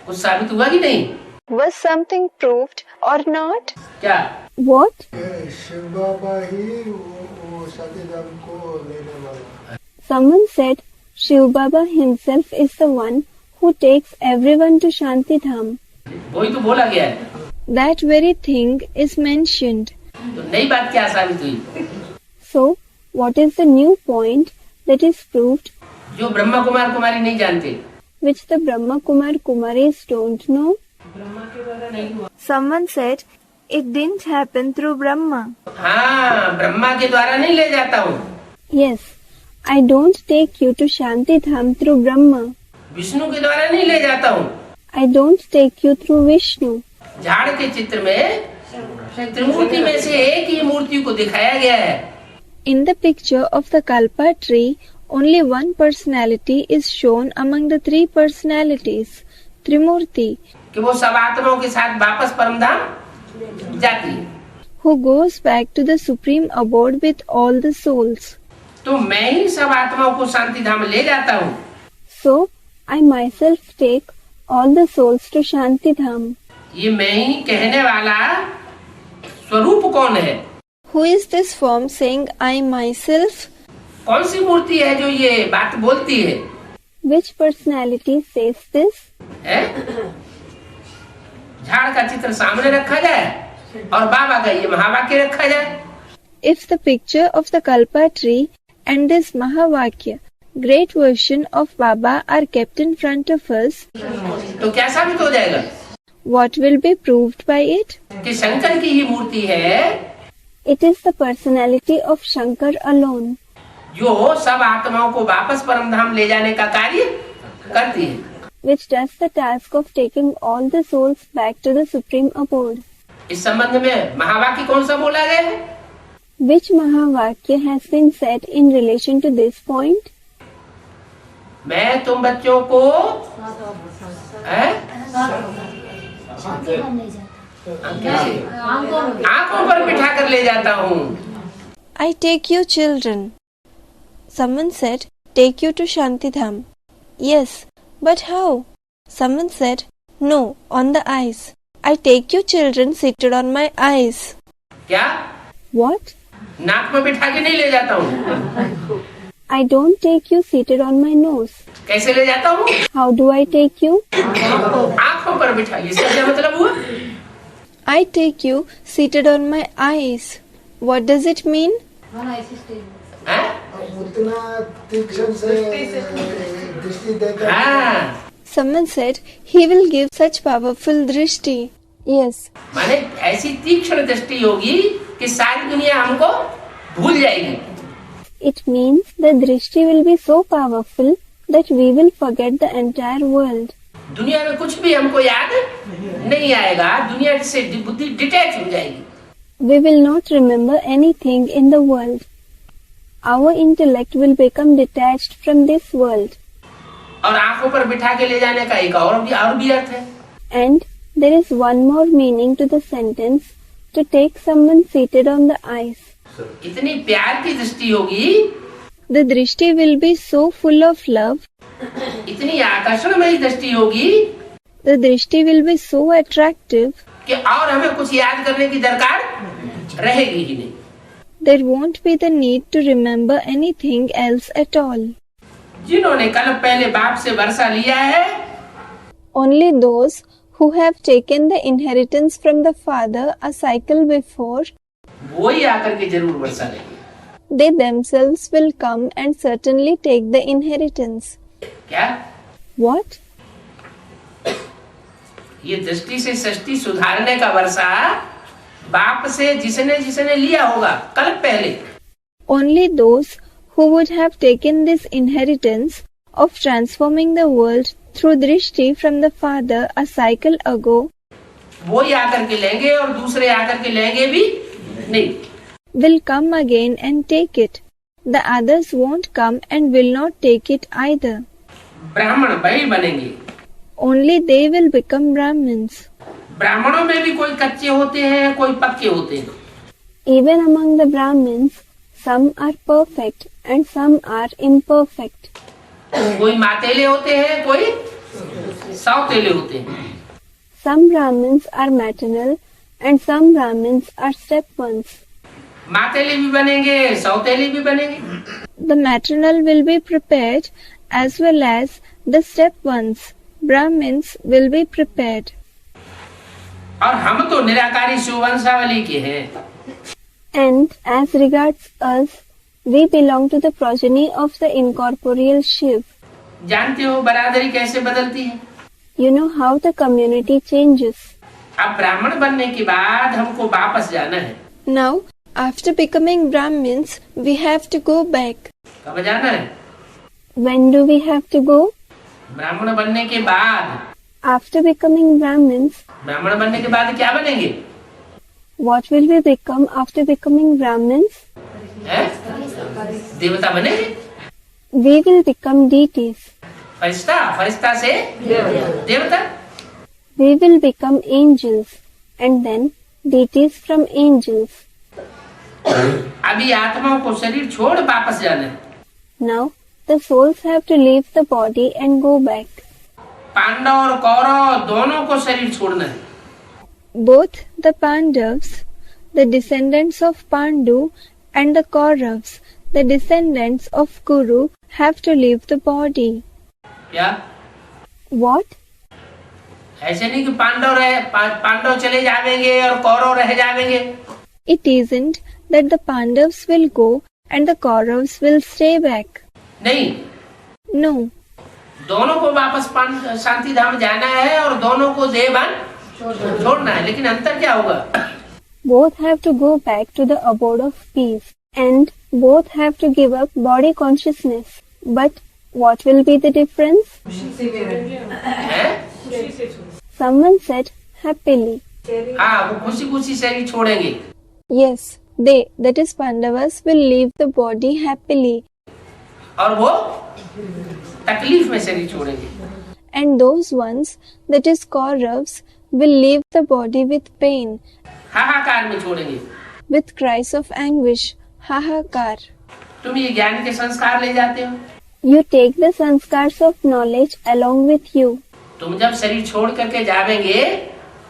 कुछ साबित हुआ कि नहीं? Was something proved or not? क्या? What? शिव बाबा ही वो सतीधाम को लेने वाला। Someone said, Shiv Baba himself is the one who takes everyone to Shanti Dham. वही तो बोला गया है। That very thing is mentioned. तो नई बात क्या साबित हुई? So, what is the new point that is proved जो ब्रह्मा कुमार कुमारी नहीं जानते। which the Brahma Kumar Kumaris don't know? Someone said, it didn't happen through Brahma. हाँ, ब्रह्मा के द्वारा नहीं ले जाता हूँ। Yes, I don't take you to Shanti Dham through Brahma. Vishnu के द्वारा नहीं ले जाता हूँ। I don't take you through Vishnu. झाड़ के चित्र में त्रिमूर्ति में से एक ही मूर्ति को दिखाया गया है। In the picture of the Kalpa tree, only one personality is shown among the three personalities, Trimurti, कि वो सब आत्माओं के साथ वापस परमधाम जाती है। who goes back to the supreme abode with all the souls. तो मैं ही सब आत्माओं को शांति धाम ले जाता हूँ। So, I myself take all the souls to Shanti Dham. ये मैं ही कहने वाला स्वरूप कौन है? Who is this form saying I myself? कौन सी मूर्ति है जो ये बात बोलती है? Which personality says this? है? झाड़ का चित्र सामने रखा जाए और बाबा का ये महावाक्य रखा जाए। If the picture of the Kalpa tree and this Mahavakya, great version of Baba, are kept in front of us, तो क्या साबित हो जाएगा? what will be proved by it? कि शंकर की ही मूर्ति है It is the personality of Shankar alone, जो सब आत्माओं को वापस परमधाम ले जाने का कार्य करती है। which does the task of taking all the souls back to the supreme abode. इस संबंध में महावाक्य कौन सा बोला गया है? Which Mahavakya has been said in relation to this point? मैं तुम बच्चों को आंखों पर बिठा कर ले जाता हूँ। I take you children. Someone said, take you to Shantidham. Yes, but how? Someone said, no, on the eyes. I take you children seated on my eyes. क्या? What? नाक में बिठा के नहीं ले जाता हूँ। I don't take you seated on my nose. कैसे ले जाता हूँ? How do I take you? आंखों पर बिठा। इसका क्या मतलब हुआ? I take you seated on my eyes. What does it mean? हैं? उतना तीक्ष्ण से दृष्टि देकर हाँ, Someone said, he will give such powerful drishti. Yes, माने ऐसी तीक्ष्ण दृष्टि होगी कि सारी दुनिया हमको भूल जाएगी। It means the drishti will be so powerful that we will forget the entire world. दुनिया में कुछ भी हमको याद नहीं आएगा। दुनिया से बुद्धि डिटैच हो जाएगी। We will not remember anything in the world. Our intellect will become detached from this world. और आंखों पर बिठा के ले जाने का एक और भी अर्थ है। And there is one more meaning to the sentence, to take someone seated on the eyes. इतनी प्यार की दृष्टि होगी, the drishti will be so full of love. इतनी आकर्षणमयी दृष्टि होगी The drishti will be so attractive. कि और हमें कुछ याद करने की दरकार रहेगी ही नहीं। There won't be the need to remember anything else at all. जिन्होंने कल पहले बाप से वर्षा लिया है, Only those who have taken the inheritance from the father a cycle before, वो ही आकर के जरूर वर्षा लेंगे। they themselves will come and certainly take the inheritance. क्या? What? ये दृष्टि से सृष्टि सुधारने का वर्षा बाप से जिसने जिसने लिया होगा कल पहले, Only those who would have taken this inheritance of transforming the world through drishti from the father a cycle ago, वो ही आकर के लेंगे और दूसरे आकर के लेंगे भी नहीं। will come again and take it. The others won't come and will not take it either. ब्राह्मण वही बनेंगे। Only they will become Brahmins. ब्राह्मणों में भी कोई कच्चे होते हैं, कोई पक्के होते हैं। Even among the Brahmins, some are perfect and some are imperfect. कोई मातेले होते हैं, कोई सौतेले होते हैं। Some Brahmins are maternal and some Brahmins are step ones. Matele भी बनेंगे, सौतेले भी बनेंगे। The maternal will be prepared as well as the step ones. Brahmins will be prepared. और हम तो निराकारी शिववंशावली के हैं। And as regards us, we belong to the progeny of the incorporeal Shiv. जानते हो बरादरी कैसे बदलती है? You know how the community changes. अब ब्राह्मण बनने के बाद हमको वापस जाना है। Now, after becoming Brahmins, we have to go back. कब जाना है? When do we have to go? ब्राह्मण बनने के बाद। After becoming Brahmins, ब्राह्मण बनने के बाद क्या बनेंगे? what will we become after becoming Brahmins? हैं? देवता बनेंगे। We will become deities. फरिश्ता, फरिश्ता से देवता। We will become angels and then deities from angels. अभी आत्माओं को शरीर छोड़ वापस जाना है। Now the souls have to leave the body and go back. Pandav और कौरव दोनों को शरीर छोड़ना है। Both the Pandavas, the descendants of Pandu, and the Kauravas, the descendants of Kuru, have to leave the body. क्या? What? ऐसे नहीं कि पांडव चले जाएंगे और कौरव रह जाएंगे। It isn't that the Pandavas will go and the Kauravas will stay back. नहीं, No. दोनों को वापस शांति धाम जाना है और दोनों को देहभान छोड़ना है, लेकिन अंतर क्या होगा? Both have to go back to the abode of peace, and both have to give up body consciousness. But what will be the difference? हैं? Someone said happily. हाँ, वो खुशी खुशी शरीर छोड़ेंगे। Yes, they, that is Pandavas, will leave the body happily. और वो तकलीफ में शरीर छोड़ेंगे। And those ones, that is Kauravas, will leave the body with pain, हाहाकार में छोड़ेंगे। with cries of anguish, hahakar. तुम ये ज्ञान के संस्कार ले जाते हो। You take the sanskars of knowledge along with you. तुम जब शरीर छोड़ करके जावेंगे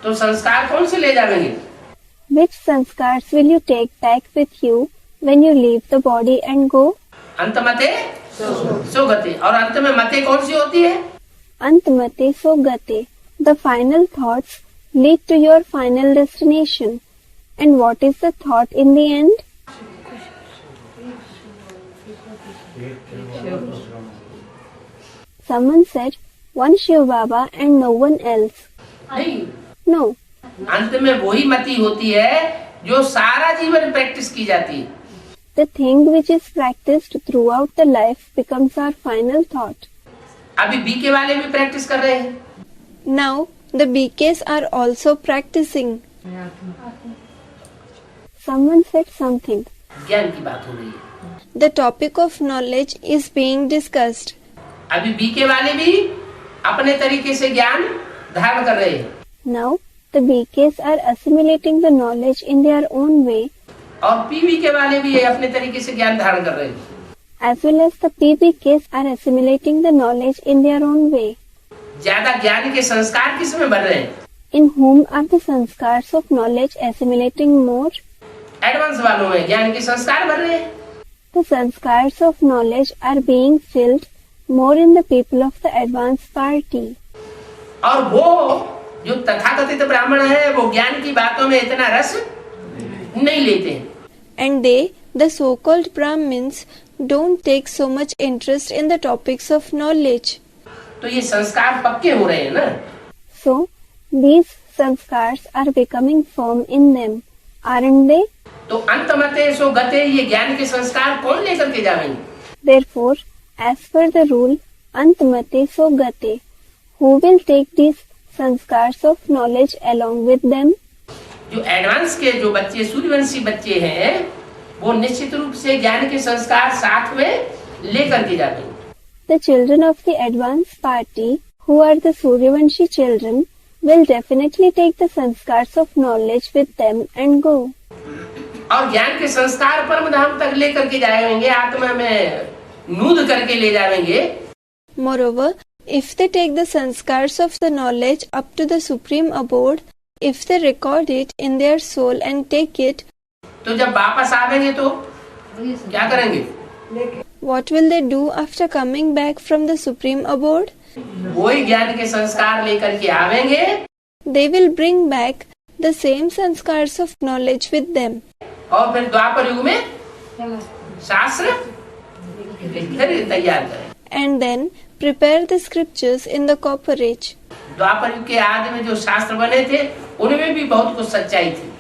तो संस्कार कौन से ले जावेंगे? Which sanskars will you take back with you when you leave the body and go? अंत मते सुगति। और अंत में मते कौन सी होती है? Antmate so gate. The final thoughts lead to your final destination. And what is the thought in the end? Someone said, one Shiv Baba and no one else. नहीं, No, अंत में वही मति होती है जो सारा जीवन प्रैक्टिस की जाती है। the thing which is practiced throughout the life becomes our final thought. अभी बीके वाले भी प्रैक्टिस कर रहे हैं। Now, the BKs are also practicing. Someone said something. ज्ञान की बात हो रही है। The topic of knowledge is being discussed. अभी बीके वाले भी अपने तरीके से ज्ञान धारण कर रहे हैं। Now, the BKs are assimilating the knowledge in their own way, और पीवी के वाले भी अपने तरीके से ज्ञान धारण कर रहे हैं। as well as the PBKs are assimilating the knowledge in their own way. ज्यादा ज्ञान के संस्कार किस में बढ़ रहे हैं? In whom are the sanskars of knowledge assimilating more? Advance वालों में ज्ञान के संस्कार बढ़ रहे हैं। The sanskars of knowledge are being filled more in the people of the advanced party. और वो जो तथाकथित ब्राह्मण है वो ज्ञान की बातों में इतना रस नहीं लेते हैं। And they, the so-called Brahmins, don't take so much interest in the topics of knowledge. तो ये संस्कार पक्के हो रहे हैं ना। So, these sanskars are becoming firm in them, aren't they? तो अंत मते सो गते ये ज्ञान के संस्कार कौन लेकर के जाएंगे? Therefore, as per the rule, antmate so gate, who will take these sanskars of knowledge along with them? जो एडवांस के जो बच्चे सूर्यवंशी बच्चे हैं वो निश्चित रूप से ज्ञान के संस्कार साथ में लेकर के जाते हैं। The children of the advanced party, who are the Suryavanshi children, will definitely take the sanskars of knowledge with them and go. और ज्ञान के संस्कार परम धाम तक लेकर के जाएंगे, आत्मा में नूद करके ले जाएंगे। Moreover, if they take the sanskars of the knowledge up to the supreme abode, if they record it in their soul and take it, तो जब वापस आवेंगे तो क्या करेंगे? what will they do after coming back from the supreme abode? वही ज्ञान के संस्कार लेकर के आवेंगे They will bring back the same sanskars of knowledge with them. और फिर द्वापर युग में शास्त्र फिर तैयार करें। And then prepare the scriptures in the copper age. द्वापर युग के आदि में जो शास्त्र बने थे उनमें भी बहुत कुछ सच्चाई थी।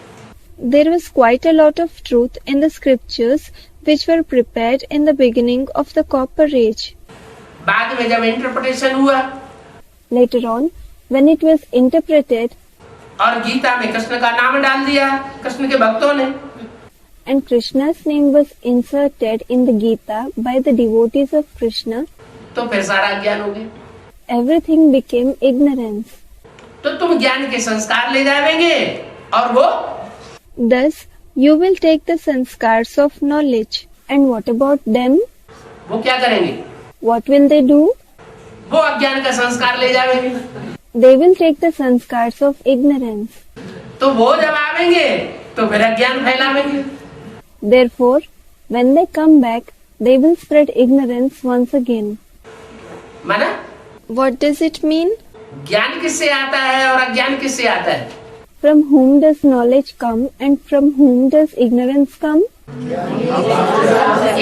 There was quite a lot of truth in the scriptures which were prepared in the beginning of the Copper Age. बाद में जब इंटरप्रिटेशन हुआ Later on, when it was interpreted और गीता में कृष्ण का नाम डाल दिया कृष्ण के भक्तों ने, and Krishna's name was inserted in the Gita by the devotees of Krishna, तो फिर सारा ज्ञान हो गया। everything became ignorance. तो तुम ज्ञान के संस्कार ले जाएंगे और वो Thus, you will take the sanskars of knowledge. And what about them? क्या करेंगे? What will they do? वो अज्ञान का संस्कार ले जाएंगे। They will take the sanskars of ignorance. तो वो जब आवेंगे तो फिर अज्ञान फैलावेंगे। Therefore, when they come back, they will spread ignorance once again. माना What does it mean? ज्ञान किससे आता है और अज्ञान किससे आता है? From whom does knowledge come and from whom does ignorance come?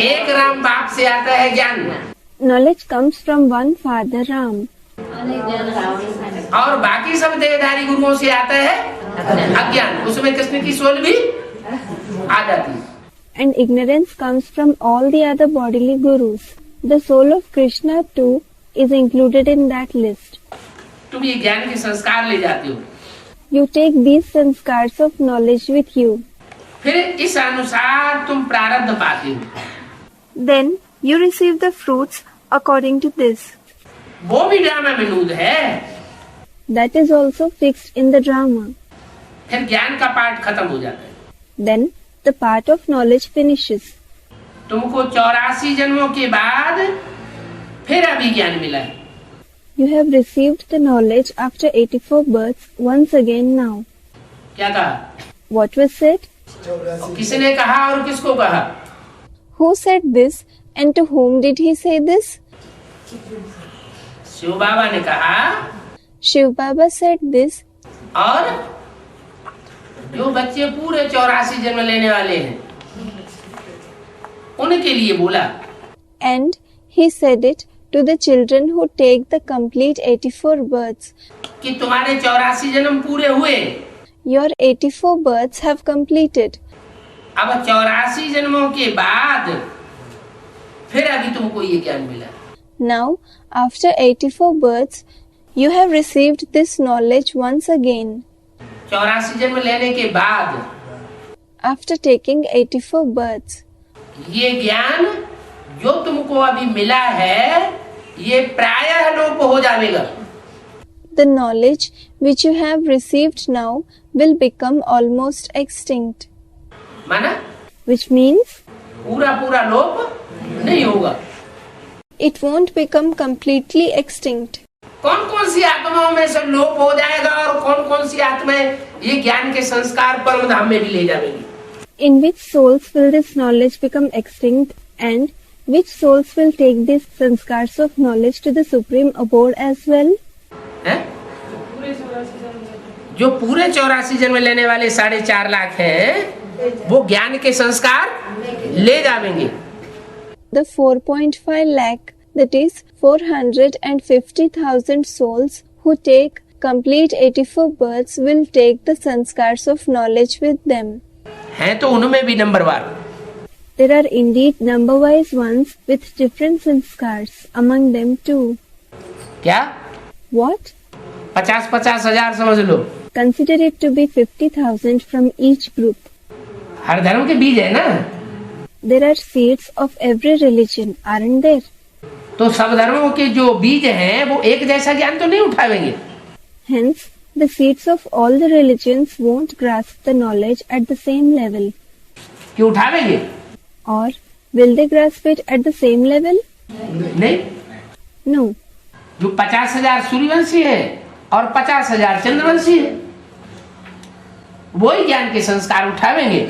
एक राम बाप से आता है ज्ञान, Knowledge comes from one father Ram, और बाकी सब देहधारी गुरुओं से आता है अज्ञान। उसमें कृष्ण की सोल भी आ जाती है। and ignorance comes from all the other bodily gurus. The soul of Krishna too is included in that list. तुम ये ज्ञान के संस्कार ले जाते हो, You take these sanskars of knowledge with you. फिर इस अनुसार तुम प्रारब्ध पाते हो। Then you receive the fruits according to this. वो भी ड्रामा में नूद है। That is also fixed in the drama. फिर ज्ञान का पाठ खत्म हो जाता है। Then the part of knowledge finishes. तुमको 84 जन्मों के बाद फिर अभी ज्ञान मिला है। You have received the knowledge after 84 births once again now. क्या कहा? What was said? किसने कहा और किसको कहा? Who said this and to whom did he say this? Shiv बाबा ने कहा, Shiv Baba said this, और जो बच्चे पूरे 84 जन्म लेने वाले हैं उनके लिए बोला। and he said it to the children who take the complete 84 births. कि तुम्हारे 84 जन्म पूरे हुए, Your 84 births have completed. अब 84 जन्मों के बाद फिर अभी तुमको ये ज्ञान मिला। Now, after 84 births, you have received this knowledge once again. 84 जन्म लेने के बाद After taking 84 births, ये ज्ञान जो तुमको अभी मिला है ये प्रायः लोप हो जाएगा। the knowledge which you have received now will become almost extinct. माना Which means पूरा लोप नहीं होगा। It won't become completely extinct. कौन कौन सी आत्माओं में सब लोप हो जाएगा और कौन कौन सी आत्माएं ये ज्ञान के संस्कार परम धाम में भी ले जाएंगी? in which souls will this knowledge become extinct and which souls will take these sanskars of knowledge to the supreme abode as well? हैं? जो पूरे 84 जन्म लेने वाले 4.5 लाख हैं वो ज्ञान के संस्कार ले जाएंगे। The 4.5 lakh, that is 450,000 souls who take complete 84 births will take the sanskars of knowledge with them. हैं तो उनमें भी नंबरवार। There are indeed number-wise ones with different sanskars among them too. क्या? What? 50-50 हजार समझ लो। Consider it to be 50,000 from each group. हर धर्म के बीज है ना, There are seeds of every religion, aren't there? तो सब धर्मों के जो बीज हैं वो एक जैसा ज्ञान तो नहीं उठावेंगे। Hence, the seeds of all the religions won't grasp the knowledge at the same level. कि उठावेंगे? Or will they grasp it at the same level? नहीं। No. जो 50,000 सूर्यवंशी है और 50,000 चंद्रवंशी है वही ज्ञान के संस्कार उठावेंगे।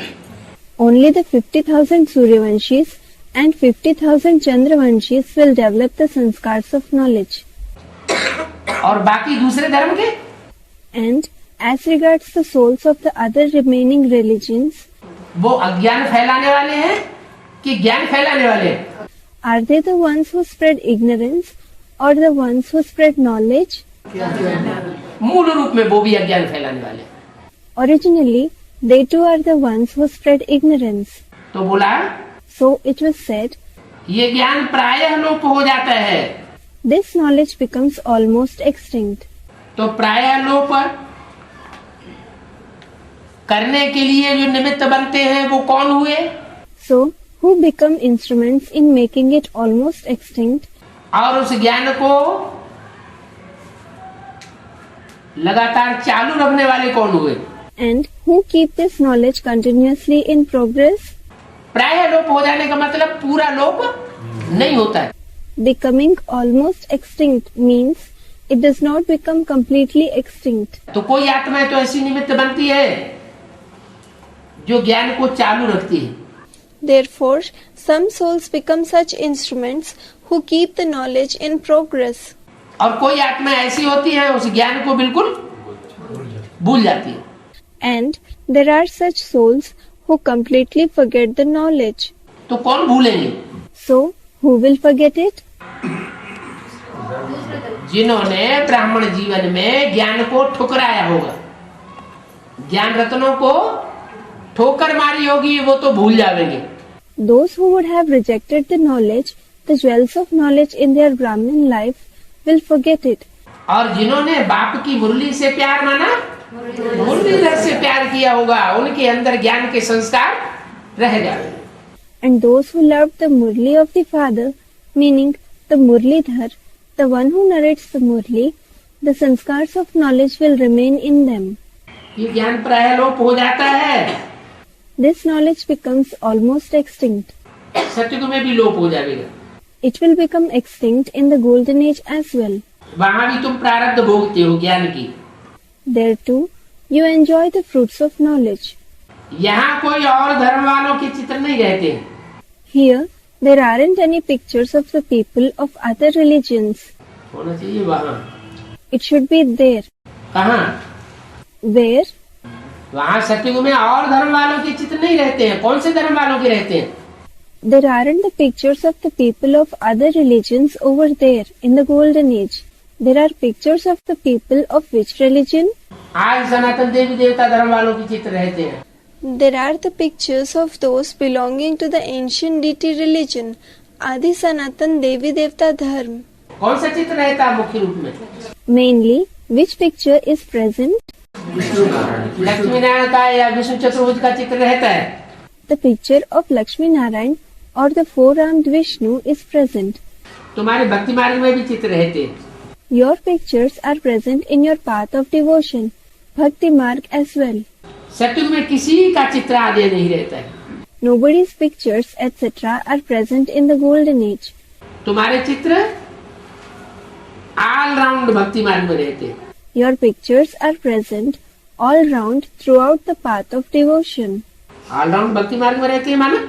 Only the 50,000 Suryavanshis and 50,000 Chandravanshis will develop the sanskars of knowledge. और बाकी दूसरे धर्म के And as regards the souls of the other remaining religions, वो अज्ञान फैलाने वाले हैं कि ज्ञान फैलाने वाले हैं? are they the ones who spread ignorance or the ones who spread knowledge? मूल रूप में वो भी अज्ञान फैलाने वाले हैं। Originally, they too are the ones who spread ignorance. तो बोला So it was said, ये ज्ञान प्रायः लोप हो जाता है। this knowledge becomes almost extinct. तो प्रायः लोप करने के लिए जो निमित्त बनते हैं वो कौन हुए? So, who become instruments in making it almost extinct? और उस ज्ञान को लगातार चालू रखने वाले कौन हुए? And who keep this knowledge continuously in progress? प्रायः लोप हो जाने का मतलब पूरा लोप नहीं होता है। Becoming almost extinct means it does not become completely extinct. तो कोई आत्माएं तो ऐसी निमित्त बनती है जो ज्ञान को चालू रखती है। Therefore, some souls become such instruments who keep the knowledge in progress. और कोई आत्मा ऐसी होती है उस ज्ञान को बिल्कुल भूल जाती है। And there are such souls who completely forget the knowledge. तो कौन भूलेंगे? So, who will forget it? जिन्होंने ब्राह्मण जीवन में ज्ञान को ठुकराया होगा, ज्ञान रत्नों को ठोकर मारी होगी, वो तो भूल जाएंगे। Those who would have rejected the knowledge, the jewels of knowledge in their Brahmin life, will forget it. और जिन्होंने बाप की मुरली से प्यार माना, मुरलीधर से प्यार किया होगा, उनके अंदर ज्ञान के संस्कार रह जाएंगे। And those who loved the Murli of the Father, meaning the Murlidhar, the one who narrates the Murli, the sanskars of knowledge will remain in them. ये ज्ञान प्रायः लोप हो जाता है, This knowledge becomes almost extinct. सतयुग में भी लोप हो जाएगा। It will become extinct in the golden age as well. वहां भी तुम प्रारब्ध भोगते हो ज्ञान की। There too, you enjoy the fruits of knowledge. यहाँ कोई और धर्म वालों के चित्र नहीं रहते हैं। Here, there aren't any pictures of the people of other religions. होना चाहिए वहाँ। It should be there. कहाँ? Where? वहाँ सतयुग में और धर्म वालों के चित्र नहीं रहते हैं। कौन से धर्म वालों के रहते हैं? There aren't the pictures of the people of other religions over there in the golden age. There are pictures of the people of which religion? आज सनातन देवी देवता धर्म वालों के चित्र रहते हैं। There are the pictures of those belonging to the ancient deity religion, Adi Sanatan Devi Devta Dharma. कौन सा चित्र रहता है मुख्य रूप में? Mainly, which picture is present? Lakshmi Narayan का या विष्णु चतुर्भुज का चित्र रहता है। The picture of Lakshmi Narayan or the four-armed Vishnu is present. तुम्हारे भक्ति मार्ग में भी चित्र रहते हैं। Your pictures are present in your path of devotion, Bhakti Marg as well. सतयुग में किसी का चित्र आदि नहीं रहता है। Nobody's pictures, etc. are present in the golden age. तुम्हारे चित्र ऑल राउंड भक्ति मार्ग में रहते हैं। Your pictures are present all round throughout the path of devotion. All round भक्ति मार्ग में रहते हैं माना?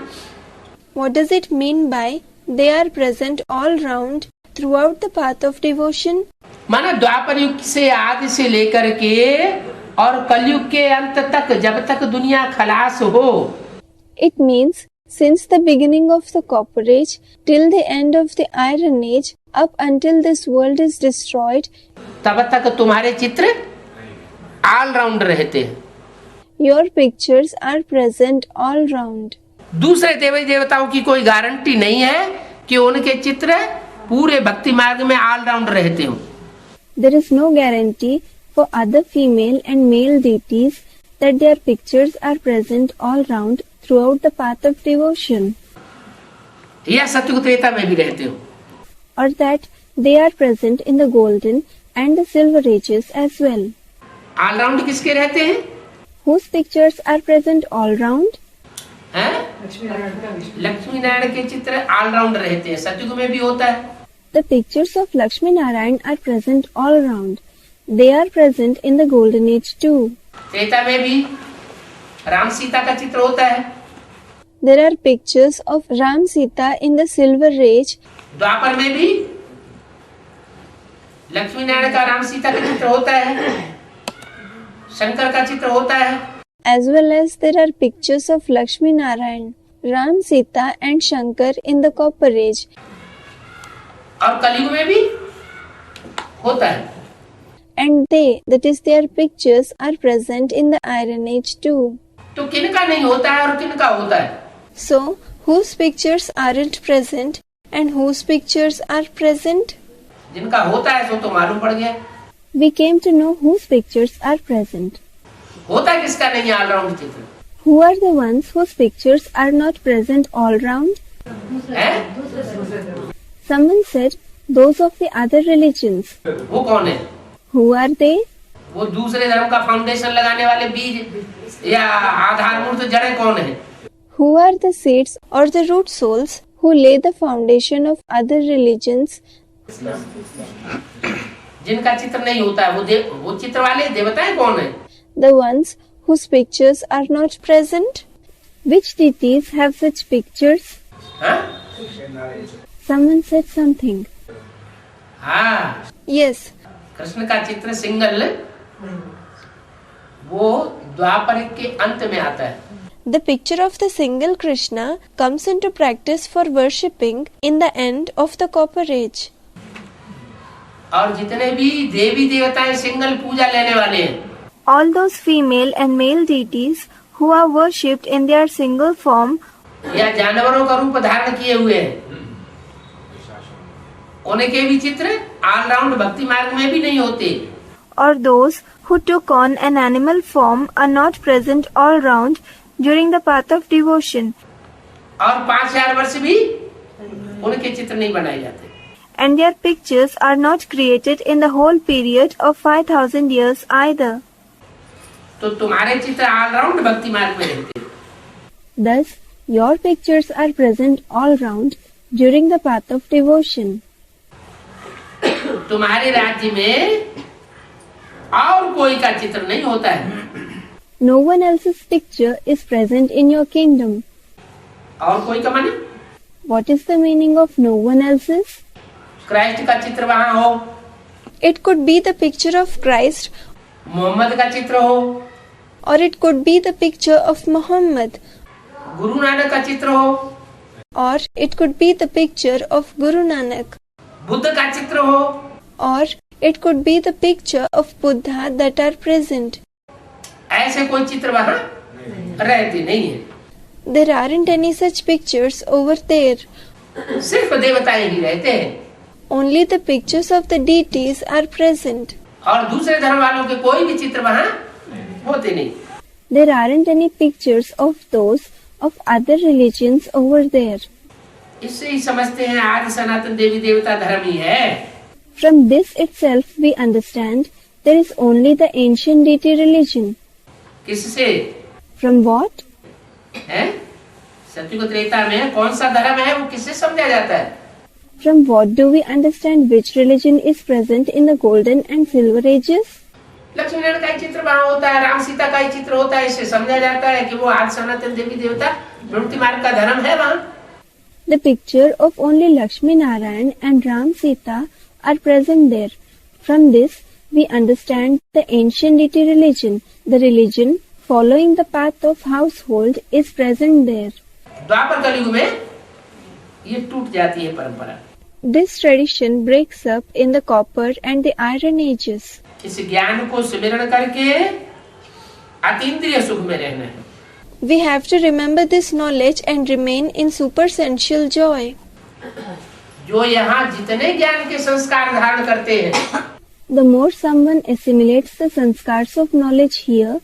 What does it mean by they are present all round throughout the path of devotion? माना द्वापर युग से आदि से लेकर के और कलयुग के अंत तक, जब तक दुनिया खलास हो, It means since the beginning of the Copper Age till the end of the Iron Age, up until this world is destroyed, तब तक तुम्हारे चित्र ऑल राउंड रहते हैं। your pictures are present all round. दूसरे देवी देवताओं की कोई गारंटी नहीं है कि उनके चित्र पूरे भक्ति मार्ग में ऑल राउंड रहते हो। There is no guarantee for other female and male deities that their pictures are present all round throughout the path of devotion, या सतयुग त्रेता में भी रहते हो। or that they are present in the golden and the silver ages as well. All round किसके रहते हैं? Whose pictures are present all round? हैं? लक्ष्मी नारायण के चित्र ऑल राउंड रहते हैं। सतयुग में भी होता है। The pictures of Lakshmi Narayan are present all round. They are present in the golden age too. Treta में भी राम सीता का चित्र होता है। There are pictures of Ram Sita in the Silver Age. द्वापर में भी लक्ष्मी नारायण का राम सीता का चित्र होता है, शंकर का चित्र होता है। As well as there are pictures of Lakshmi Narayan, Ram Sita and Shankar in the Copper Age. और कलयुग में भी होता है। And they, that is their pictures, are present in the Iron Age too. तो किनका नहीं होता है और किनका होता है? So, whose pictures aren't present and whose pictures are present? जिनका होता है तो मालूम पड़ गया। We came to know whose pictures are present. होता किसका नहीं है ऑलराउंड चित्र? Who are the ones whose pictures are not present all round? है? Someone said, those of the other religions. वो कौन है? Who are they? वो दूसरे धर्म का फाउंडेशन लगाने वाले बीज या आधारभूत जड़ें कौन है? Who are the seeds or the root souls who lay the foundation of other religions, जिनका चित्र नहीं होता है वो चित्र वाले देवताएं कौन है? the ones whose pictures are not present? Which deities have such pictures? हाँ? Someone said something. हाँ, Yes, कृष्ण का चित्र सिंगल वो द्वापर के अंत में आता है। the picture of the single Krishna comes into practice for worshipping in the end of the Copper Age. और जितने भी देवी देवताएं सिंगल पूजा लेने वाले हैं, All those female and male deities who are worshipped in their single form या जानवरों का रूप धारण किए हुए हैं, उनके भी चित्र ऑलराउंड भक्ति मार्ग में भी नहीं होते। or those who took on an animal form are not present all round during the path of devotion, और 5000 वर्ष भी उनके चित्र नहीं बनाए जाते। and their pictures are not created in the whole period of 5000 years either. तो तुम्हारे चित्र ऑलराउंड भक्ति मार्ग में रहते हैं। Thus, your pictures are present all round during the path of devotion. तुम्हारे राज्य में और कोई का चित्र नहीं होता है। No one else's picture is present in your kingdom. और कोई का माने What is the meaning of no one else's? Christ का चित्र वहां हो, It could be the picture of Christ, Mohammad का चित्र हो, or it could be the picture of Muhammad, Guru Nanak का चित्र हो, or it could be the picture of Guru Nanak, Buddha का चित्र हो, or it could be the picture of Buddha that are present. ऐसे कोई चित्र वहां रहते नहीं है। There aren't any such pictures over there. सिर्फ देवताएं ही रहते हैं Only the pictures of the deities are present. और दूसरे धर्म वालों के कोई भी चित्र वहां होते नहीं। There aren't any pictures of those of other religions over there. इससे ही समझते हैं आदि सनातन देवी देवता धर्म ही है। From this itself we understand there is only the ancient deity religion. किससे From what? है? सतयुग त्रेता में कौन सा धर्म है वो किससे समझा जाता है? From what do we understand which religion is present in the golden and silver ages? Lakshmi Narayan का ही चित्र वहां होता है, राम सीता का ही चित्र होता है, इससे समझा जाता है कि वो आदि सनातन देवी देवता प्रवृत्ति मार्ग का धर्म है वहाँ। The picture of only Lakshmi Narayan and Ram Sita are present there. From this, we understand the ancient deity religion. The religion following the path of household is present there. द्वापर कलयुग में ये टूट जाती है परंपरा। This tradition breaks up in the Copper and the Iron Ages. इस ज्ञान को स्मरण करके अतीन्द्रिय सुख में रहना है। We have to remember this knowledge and remain in supersensual joy. जो यहाँ जितने ज्ञान के संस्कार धारण करते हैं, The more someone assimilates the sanskars of knowledge here,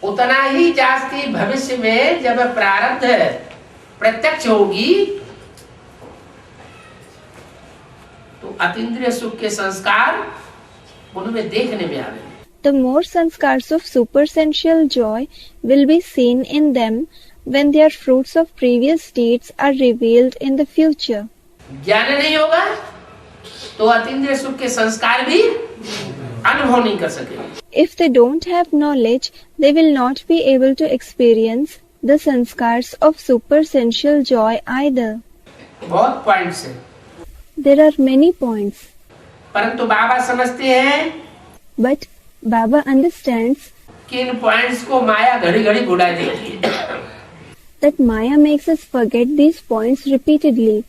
उतना ही जास्ती भविष्य में जब प्रारब्ध प्रत्यक्ष होगी तो अतीन्द्रिय सुख के संस्कार उनमें देखने में आवे। The more sanskars of supersensual joy will be seen in them when their fruits of previous deeds are revealed in the future. ज्ञान नहीं होगा तो अतीन्द्रिय सुख के संस्कार भी अनुभव नहीं कर सकेंगे। If they don't have knowledge, they will not be able to experience the sanskars of supersensual joy either. बहुत पॉइंट्स हैं, there are many points. परंतु बाबा समझते हैं But Baba understands कि इन पॉइंट्स को माया घड़ी घड़ी भुला देती है। that Maya makes us forget these points repeatedly.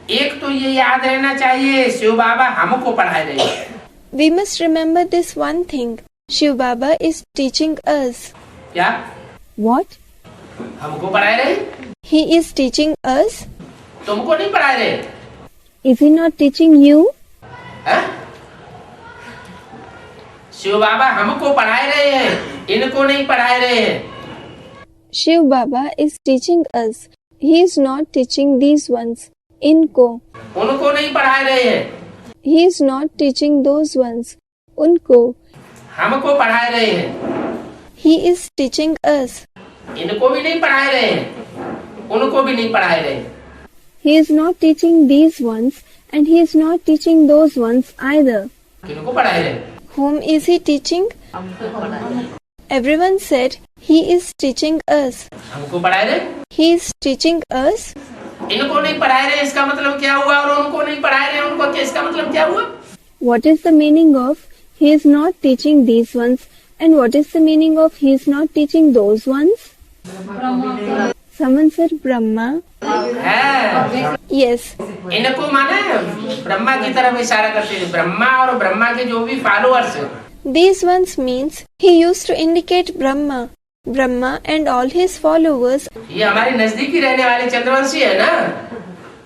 एक तो ये याद रहना चाहिए शिव बाबा हमको पढ़ा रहे हैं। We must remember this one thing. Shiv Baba is teaching us. क्या What? हमको पढ़ा रहे? He is teaching us. तुमको नहीं पढ़ा रहे? Is he not teaching you? हैं? शिव बाबा हमको पढ़ा रहे हैं, इनको नहीं पढ़ा रहे हैं। Shiv Baba is teaching us. He is not teaching these ones. Inko. उनको नहीं पढ़ा रहे हैं, He is not teaching those ones. Unko. हमको पढ़ा रहे हैं। He is teaching us. इनको भी नहीं पढ़ा रहे हैं, उनको भी नहीं पढ़ा रहे हैं। He is not teaching these ones and he is not teaching those ones either. किनको पढ़ाए रहे? Whom is he teaching? Everyone said, he is teaching us. हमको पढ़ाए रहे? He is teaching us. इनको नहीं पढ़ाए रहे इसका मतलब क्या हुआ, और उनको नहीं पढ़ाए रहे उनको क्या, इसका मतलब क्या हुआ? What is the meaning of he is not teaching these ones and what is the meaning of he is not teaching those ones? Someone said Brahma. है Yes. इनको माने ब्रह्मा की तरफ इशारा करते थे, ब्रह्मा और ब्रह्मा के जो भी फॉलोअर्स हैं। These ones means he used to indicate Brahma. Brahma and all his followers ये हमारे नजदीकी रहने वाले चंद्रवंशी है ना,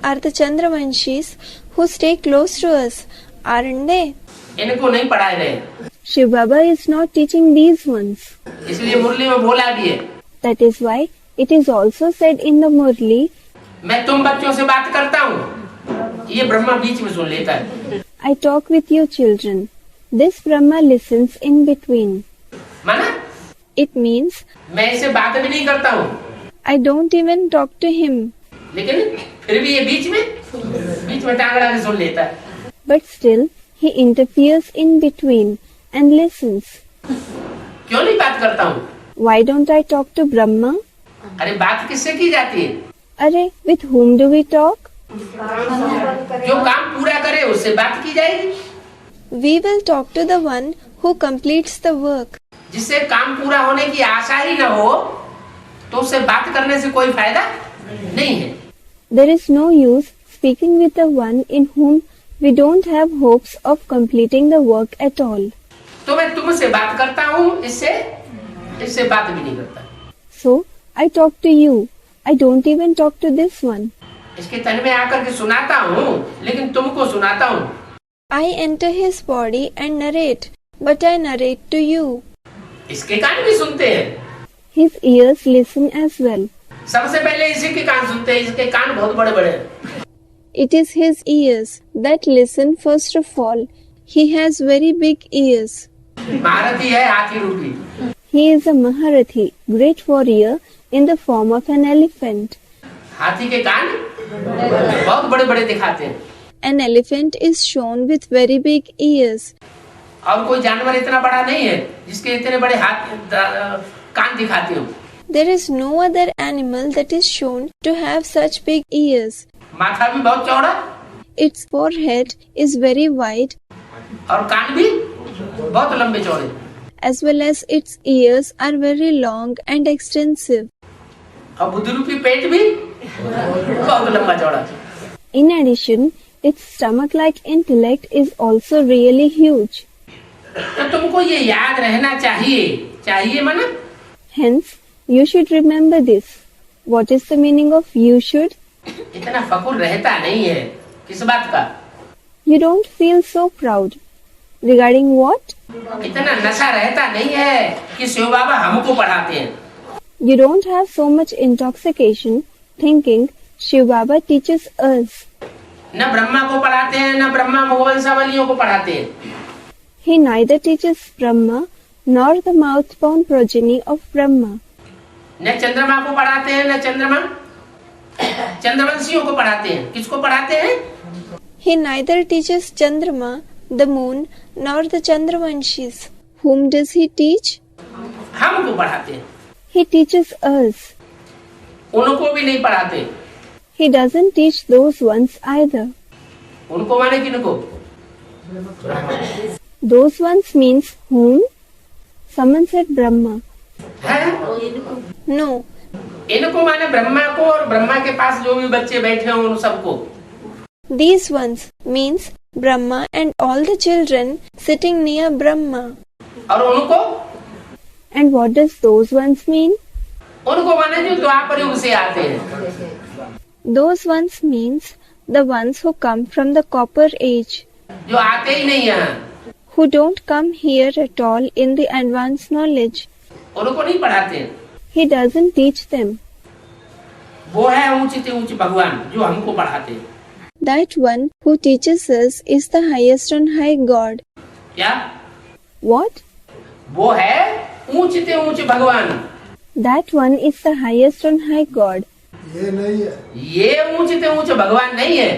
are the Chandravanshis who stay close to us, aren't they? इनको नहीं पढ़ाए रहे, Shiv Baba is not teaching these ones. इसलिए मुरली में बोला भी है, That is why it is also said in the Murli, मैं तुम बच्चों से बात करता हूँ, ये ब्रह्मा बीच में सुन लेता है। I talk with you children. This Brahma listens in between. माना It means मैं इसे बात भी नहीं करता हूँ, I don't even talk to him. लेकिन फिर भी ये बीच में टांग अड़ा के सुन लेता है। But still he interferes in between and listens. क्यों नहीं बात करता हूँ? Why don't I talk to Brahma? अरे बात किससे की जाती है? Arey, with whom do we talk? जो काम पूरा करे उससे बात की जाएगी, We will talk to the one who completes the work. जिससे काम पूरा होने की आशा ही न हो तो उससे बात करने से कोई फायदा नहीं है। There is no use speaking with the one in whom we don't have hopes of completing the work at all. तो मैं तुमसे बात करता हूँ, इससे बात भी नहीं करता। So I talk to you. I don't even talk to this one. इसके तन में आकर के सुनाता हूँ, लेकिन तुमको सुनाता हूँ। I enter his body and narrate, but I narrate to you. इसके कान भी सुनते हैं, His ears listen as well. सबसे पहले इसी के कान सुनते हैं, इसके कान बहुत बड़े बड़े हैं। It is his ears that listen first of all. He has very big ears. महारथी है हाथी रूपी। He is a Maharathi, great warrior in the form of an elephant. हाथी के कान बहुत बड़े बड़े दिखाते हैं, An elephant is shown with very big ears. और कोई जानवर इतना बड़ा नहीं है जिसके इतने बड़े कान दिखाते हो। There is no other animal that is shown to have such big ears. माथा भी बहुत चौड़ा Its forehead is very wide और कान भी बहुत लंबे चौड़े, as well as its ears are very long and extensive. और बुद्धि रूपी पेट भी बहुत लंबा चौड़ा। In addition, its stomach-like intellect is also really huge. तो तुमको ये याद रहना चाहिए माना। Hence, you should remember this. What is the meaning of you should? इतना फकुर रहता नहीं है, किस बात का? You don't feel so proud. Regarding what? इतना नशा रहता नहीं है कि शिव बाबा हमको पढ़ाते हैं। You don't have so much intoxication thinking Shiv Baba teaches us. न ब्रह्मा को पढ़ाते हैं, न ब्रह्मा वंशावलियों को पढ़ाते हैं। He neither teaches Brahma nor the mouth-born progeny of Brahma. न चंद्रमा को पढ़ाते हैं, न चंद्रवंशियों को पढ़ाते हैं। किसको पढ़ाते हैं? He neither teaches Chandrama, the moon, nor the Chandravanshis. Whom does he teach? हमको पढ़ाते हैं, He teaches us. उनको भी नहीं पढ़ाते। He doesn't teach those ones either. उनको माने किनको? Those ones means whom? Someone said Brahma. है? No, इनको माने ब्रह्मा को और ब्रह्मा के पास जो भी बच्चे बैठे हों उन सबको। these ones means Brahma and all the children sitting near Brahma. और उनको And what does those ones mean? उनको माने जो द्वापर युग से आते हैं। Those ones means the ones who come from the copper age, जो आते ही नहीं यहाँ, who don't come here at all in the advanced knowledge. उनको नहीं पढ़ाते हैं। He doesn't teach them. वो है ऊंचे से ऊंचे भगवान जो हमको पढ़ाते हैं। That one who teaches us is the highest on high God. क्या? What? वो है ऊंचे से ऊंचे भगवान That one is the highest on high God. ये नहीं है। ये ऊंचे ऊंचे भगवान नहीं है।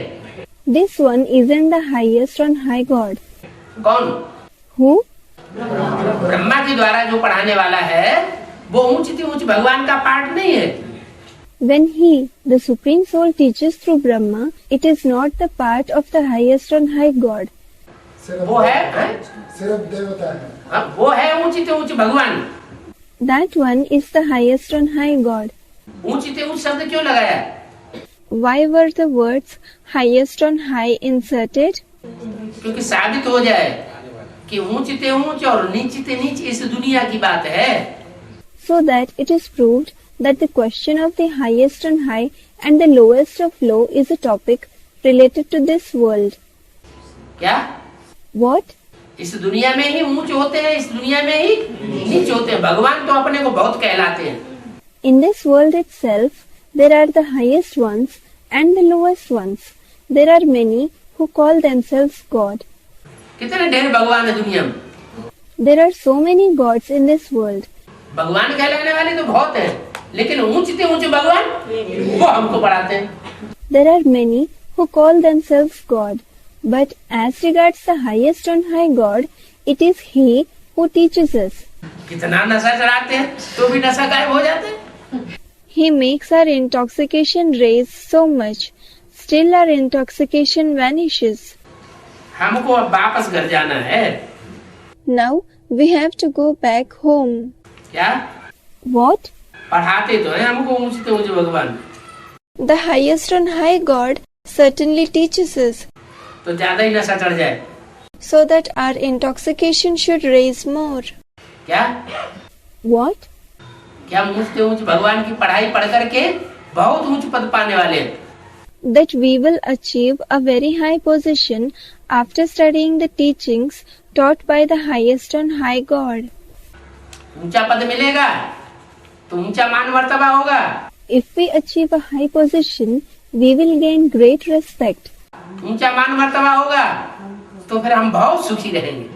This one isn't the highest on high God. कौन? Who? ब्रह्मा के द्वारा जो पढ़ाने वाला है वो ऊंचे ऊंचे भगवान का पाठ नहीं है। When he, the Supreme Soul, teaches through Brahma, it is not the part of the highest on high God. वो है, सिर्फ देवता है। हाँ, वो है ऊंचे ऊंचे भगवान। That one is the highest on high God. ऊंचे ऊंचे शब्द क्यों लगाया? Why were the words highest on high inserted? क्योंकि साबित हो जाए कि ऊंचे ऊंचे और नीचे नीचे इस दुनिया की बात है। So that it is proved that the question of the highest on high and the lowest of low is a topic related to this world. क्या? What? इस दुनिया में ही ऊंचे होते हैं, इस दुनिया में ही नीचे होते हैं। भगवान तो अपने को बहुत कहलाते हैं। In this world itself, there are the highest ones and the lowest ones. There are many who call themselves God. कितने ढेर भगवान है दुनिया में? There are so many gods in this world. भगवान कहलाने वाले तो बहुत हैं, लेकिन ऊंचे ऊंचे भगवान वो हमको पढ़ाते हैं। There are many who call themselves God, but as regards the highest on high God, it is He who teaches us. कितना नशा चढ़ाते हैं तो भी नशा गायब हो जाते हैं। He makes our intoxication raise so much, still our intoxication vanishes. हमको अब वापस घर जाना है। Now we have to go back home. क्या? What? पढ़ाते तो हैं हमको ऊंचे ऊंचे भगवान, The highest on high God certainly teaches us, तो ज्यादा ही नशा चढ़ जाए। so that our intoxication should raise more. क्या? What? क्या हम ऊंचे ऊंचे भगवान की पढ़ाई पढ़ करके बहुत ऊंचे पद पाने वाले हैं? That we will achieve a very high position after studying the teachings taught by the highest on high God. ऊंचा पद मिलेगा तो ऊंचा मान मर्तबा होगा। If we achieve a high position, we will gain great respect. ऊंचा मान मर्तबा होगा तो फिर हम बहुत सुखी रहेंगे।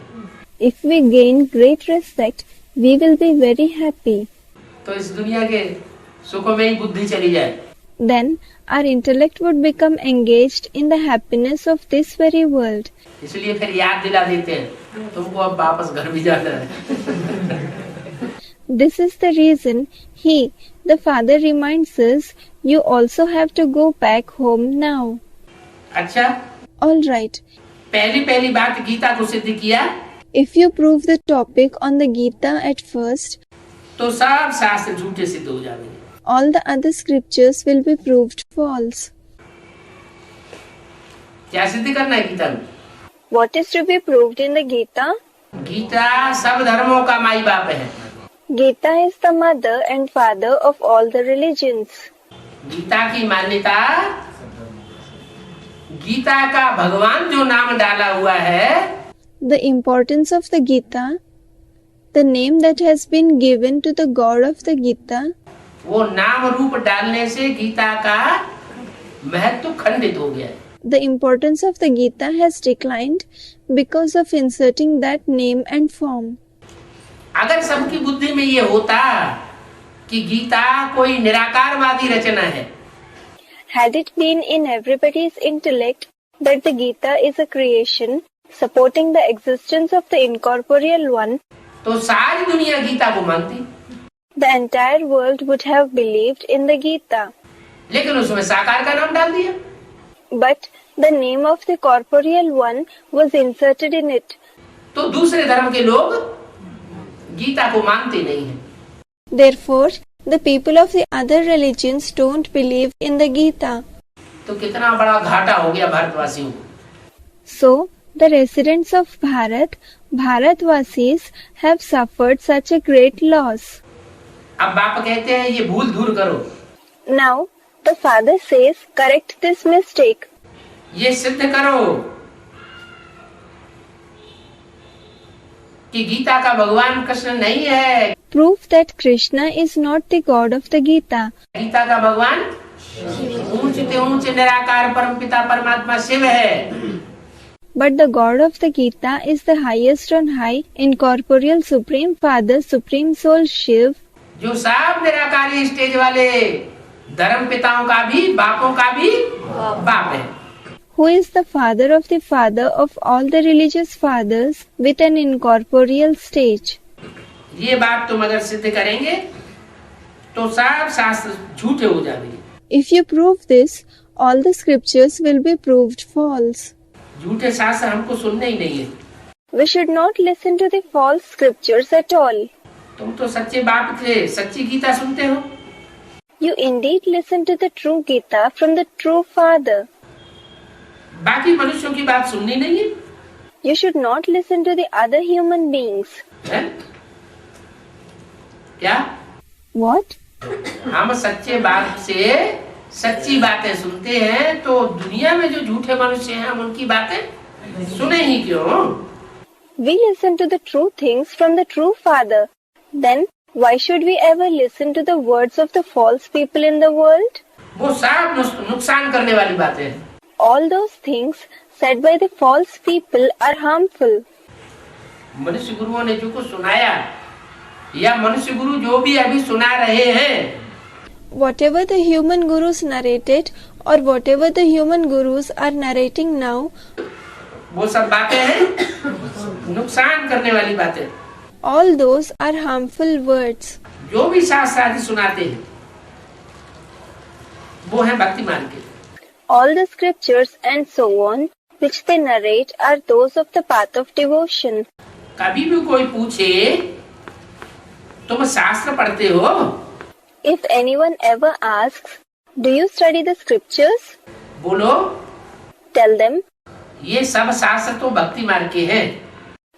If we gain great respect, we will be very happy. तो इस दुनिया के सुखों में ही बुद्धि चली जाए। Then our intellect would become engaged in the happiness of this very world. इसलिए फिर याद दिला देते हैं तुमको अब वापस घर भी जाना है। This is the reason He, the Father, reminds us, you also have to go back home now. अच्छा, All right. पहली बात गीता को सिद्ध किया If you prove the topic on the Gita at first, तो सब शास्त्र झूठे सिद्ध हो जाएंगे। all the other scriptures will be proved false. क्या सिद्ध करना है गीता में? What is to be proved in the Gita? Gita सब धर्मों का माई बाप है। Gita is the mother and father of all the religions. Gita की मान्यता, गीता का भगवान जो नाम डाला हुआ है, The importance of the Gita, the name that has been given to the God of the Gita, वो नाम रूप डालने से गीता का महत्व खंडित हो गया है। the importance of the Gita has declined because of inserting that name and form. अगर सबकी बुद्धि में ये होता कि गीता कोई निराकारवादी रचना है, Had it been in everybody's intellect that the Gita is a creation supporting the existence of the incorporeal one, तो सारी दुनिया गीता को मानती। the entire world would have believed in the Gita. लेकिन उसमें साकार का नाम डाल दिया। But the name of the corporeal one was inserted in it. तो दूसरे धर्म के लोग गीता को मानते नहीं हैं। Therefore, the people of the other religions don't believe in the Gita. तो कितना बड़ा घाटा हो गया भारतवासियों को। So, the residents of Bharat, Bharatvasis, have suffered such a great loss. अब बाप कहते हैं ये भूल दूर करो, Now, the father says, correct this mistake. ये सिद्ध करो कि गीता का भगवान कृष्ण नहीं है। Prove that Krishna is not the God of the Gita. Gita का भगवान ऊंचे ऊंचे निराकार परमपिता परमात्मा शिव है। But the God of the Gita is the highest on high, incorporeal Supreme Father, Supreme Soul Shiv, जो सब निराकारी स्टेज वाले धर्म पिताओं का भी, बापों का भी बाप है। Who is the father of all the religious fathers with an incorporeal stage? ये बात तुम अगर सिद्ध करेंगे तो सब शास्त्र झूठे हो जाएंगे। If you prove this, all the scriptures will be proved false. झूठे शास्त्र हमको सुनने ही नहीं है। We should not listen to the false scriptures at all. तुम तो सच्चे बाप से सच्ची गीता सुनते हो। You indeed listen to the true Gita from the true Father. बाकी मनुष्यों की बात सुननी नहीं है। You should not listen to the other human beings. है? क्या? What? हम सच्चे बाप से सच्ची बातें सुनते हैं तो दुनिया में जो झूठे मनुष्य हैं हम उनकी बातें सुने ही क्यों? We listen to the true things from the true Father. Then why should we ever listen to the words of the false people in the world? वो सब नुकसान करने वाली बातें हैं। All those things said by the false people are harmful. मनुष्य गुरुओं ने जो कुछ सुनाया या मनुष्य गुरु जो भी अभी सुना रहे हैं, Whatever the human gurus narrated or whatever the human gurus are narrating now, वो सब बातें हैं नुकसान करने वाली बातें। all those are harmful words. जो भी शास्त्र आदि सुनाते हैं वो है भक्ति मार्ग के। All the scriptures and so on which they narrate are those of the path of devotion. कभी भी कोई पूछे तुम शास्त्र पढ़ते हो? If anyone ever asks, do you study the scriptures? बोलो Tell them, ये सब शास्त्र तो भक्ति मार्ग के हैं।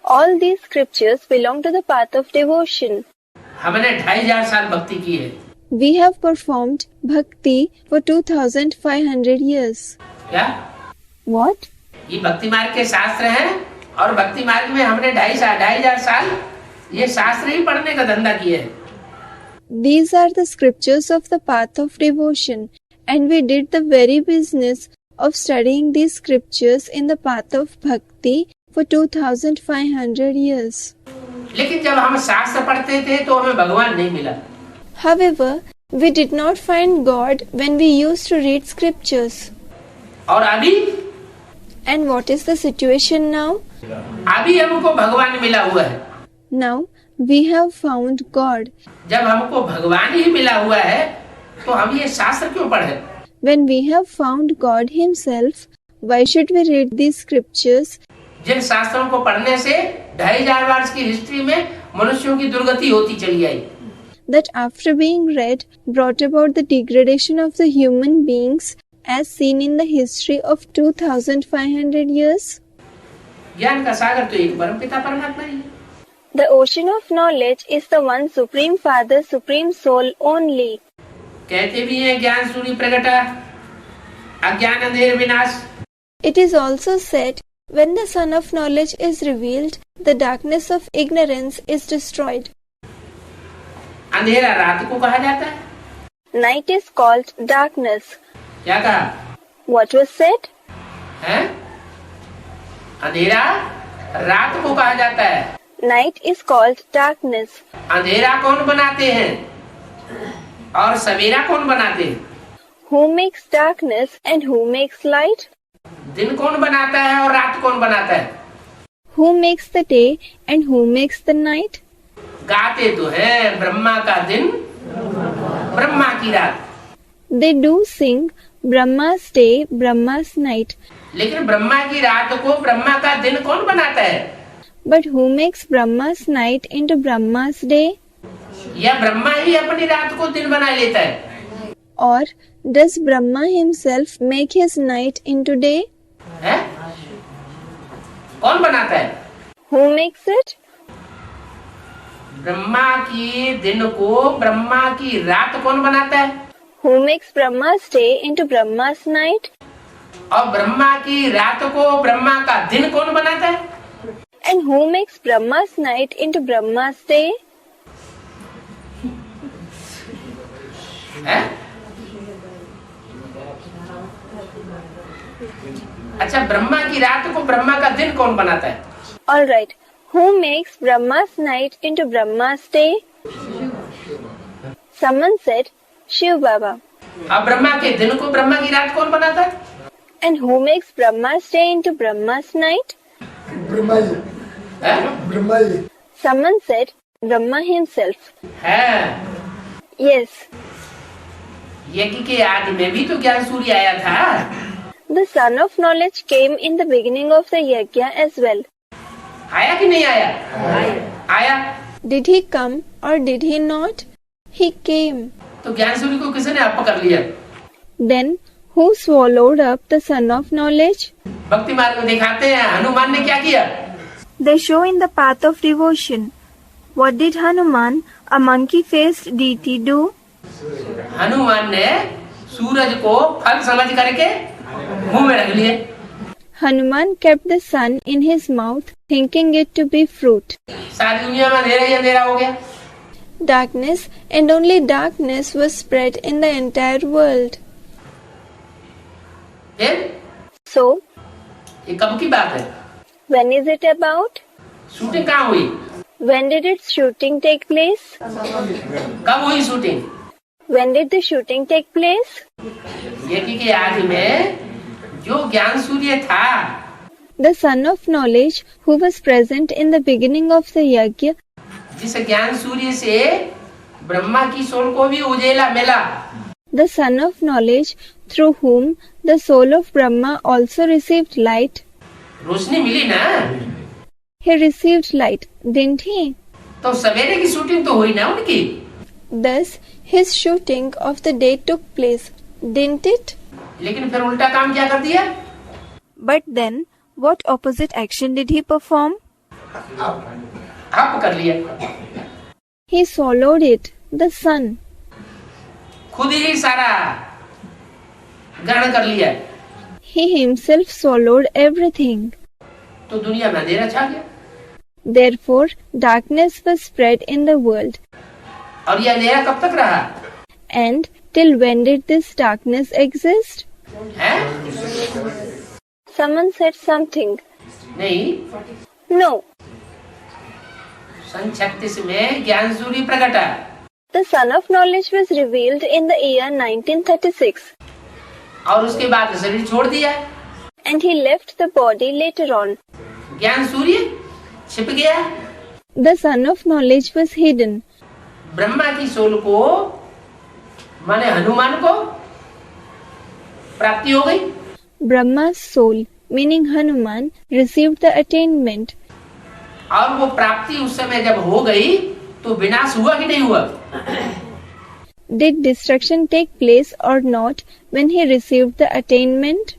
all these scriptures belong to the path of devotion. हमने 2500 साल भक्ति की है। We have performed bhakti for 2500 years. क्या? What? ये भक्ति मार्ग के शास्त्र हैं और भक्ति मार्ग में हमने 2500 साल ये शास्त्र ही पढ़ने का धंधा किया है। These are the scriptures of the path of devotion, and we did the very business of studying these scriptures in the path of bhakti for 2500 years. लेकिन जब हम शास्त्र पढ़ते थे तो हमें भगवान नहीं मिला। However, we did not find God when we used to read scriptures. और अभी And what is the situation now? अभी हमको भगवान मिला हुआ है। Now we have found God. जब हमको भगवान ही मिला हुआ है तो हम ये शास्त्र क्यों पढ़े? When we have found God Himself, why should we read these scriptures? जिन शास्त्रों को पढ़ने से 2500 वर्ष की हिस्ट्री में मनुष्यों की दुर्गति होती चली आई, That after being read brought about the degradation of the human beings as seen in the history of 2500 years. ज्ञान का सागर तो एक परमपिता परमात्मा ही है। The ocean of knowledge is the one supreme Father, supreme soul only. कहते भी हैं ज्ञान सूर्य प्रगटा अज्ञान अंधेर विनाश। It is also said, when the sun of knowledge is revealed, the darkness of ignorance is destroyed. अंधेरा रात को कहा जाता है। Night is called darkness. क्या कहा What was said? है? अंधेरा रात को कहा जाता है। Night is called darkness. अंधेरा कौन बनाते हैं और सवेरा कौन बनाते हैं? Who makes darkness and who makes light? दिन कौन बनाता है और रात कौन बनाता है? Who makes the day and who makes the night? गाते तो है ब्रह्मा का दिन ब्रह्मा की रात, They do sing Brahma's day, Brahma's night. लेकिन ब्रह्मा की रात को ब्रह्मा का दिन कौन बनाता है? But who makes Brahma's night into Brahma's day? या ब्रह्मा ही अपनी रात को दिन बना लेता है? Or does Brahma himself make his night into day? है? कौन बनाता है? Who makes it? ब्रह्मा की दिन को ब्रह्मा की रात कौन बनाता है? Who makes Brahma's day into Brahma's night? और ब्रह्मा की रात को ब्रह्मा का दिन कौन बनाता है? And who makes Brahma's night into Brahma's day? है? अच्छा, ब्रह्मा की रात को ब्रह्मा का दिन कौन बनाता है? Alright, who makes Brahma's night into Brahma's day? Someone said, Shiv Baba. अब ब्रह्मा के दिन को ब्रह्मा की रात कौन बनाता है? And who makes Brahma's day into Brahma's night? Brahma ji, है? Brahma ji. Someone said Brahma himself. है। Yes, यज्ञ के आदि में भी तो ज्ञान सूर्य आया था। the son of knowledge came in the beginning of the yajna as well. आया कि नहीं आया? आया। Did he come or did he not? He came. तो ज्ञान सूर्य को किसने आप पकड़ लिया? Then who swallowed up the son of knowledge? भक्ति मार्ग में दिखाते हैं हनुमान ने क्या किया? They show in the path of devotion. What did Hanuman, a monkey-faced deity, do? Hanuman ने सूरज को फल समझ करके मुंह में रख लिए। Hanuman kept the sun in his mouth, thinking it to be fruit. सारी दुनिया में अंधेरा ही अंधेरा हो गया। Darkness and only darkness was spread in the entire world. फिर So, ये कब की बात है? when is it about? Shooting कहाँ हुई? When did its shooting take place? कब हुई shooting? When did the shooting take place? यज्ञ के आदि में जो ज्ञान सूर्य था, The son of knowledge, who was present in the beginning of the yajna, जिस ज्ञान सूर्य से ब्रह्मा की सोल को भी उजेला मिला, the son of knowledge, through whom the soul of Brahma also received light. रोशनी मिली ना? He received light, didn't he? तो सवेरे की शूटिंग तो हुई ना उनकी। Thus, his shooting of the day took place, didn't it? लेकिन फिर उल्टा काम क्या कर दिया? But then, what opposite action did he perform? आप कर लिया। He swallowed it, the sun. खुद ही सारा ग्रहण कर लिया। He himself swallowed everything. तो दुनिया में अंधेरा छा गया। Therefore, darkness was spread in the world. और ये अंधेरा कब तक रहा? And till when did this darkness exist? है? Someone said something. नहीं, No, सन 36 में ज्ञान सूर्य प्रकटा the son of knowledge was revealed in the year 1936, और उसके बाद शरीर छोड़ दिया। and he left the body later on. ज्ञान सूर्य छिप गया। The son of knowledge was hidden. Brahma की सोल को माने हनुमान को प्राप्ति हो गई। Brahma's soul, meaning Hanuman, received the attainment. और वो प्राप्ति उस समय जब हो गई तो विनाश हुआ कि नहीं हुआ? Did destruction take place or not when he received the attainment?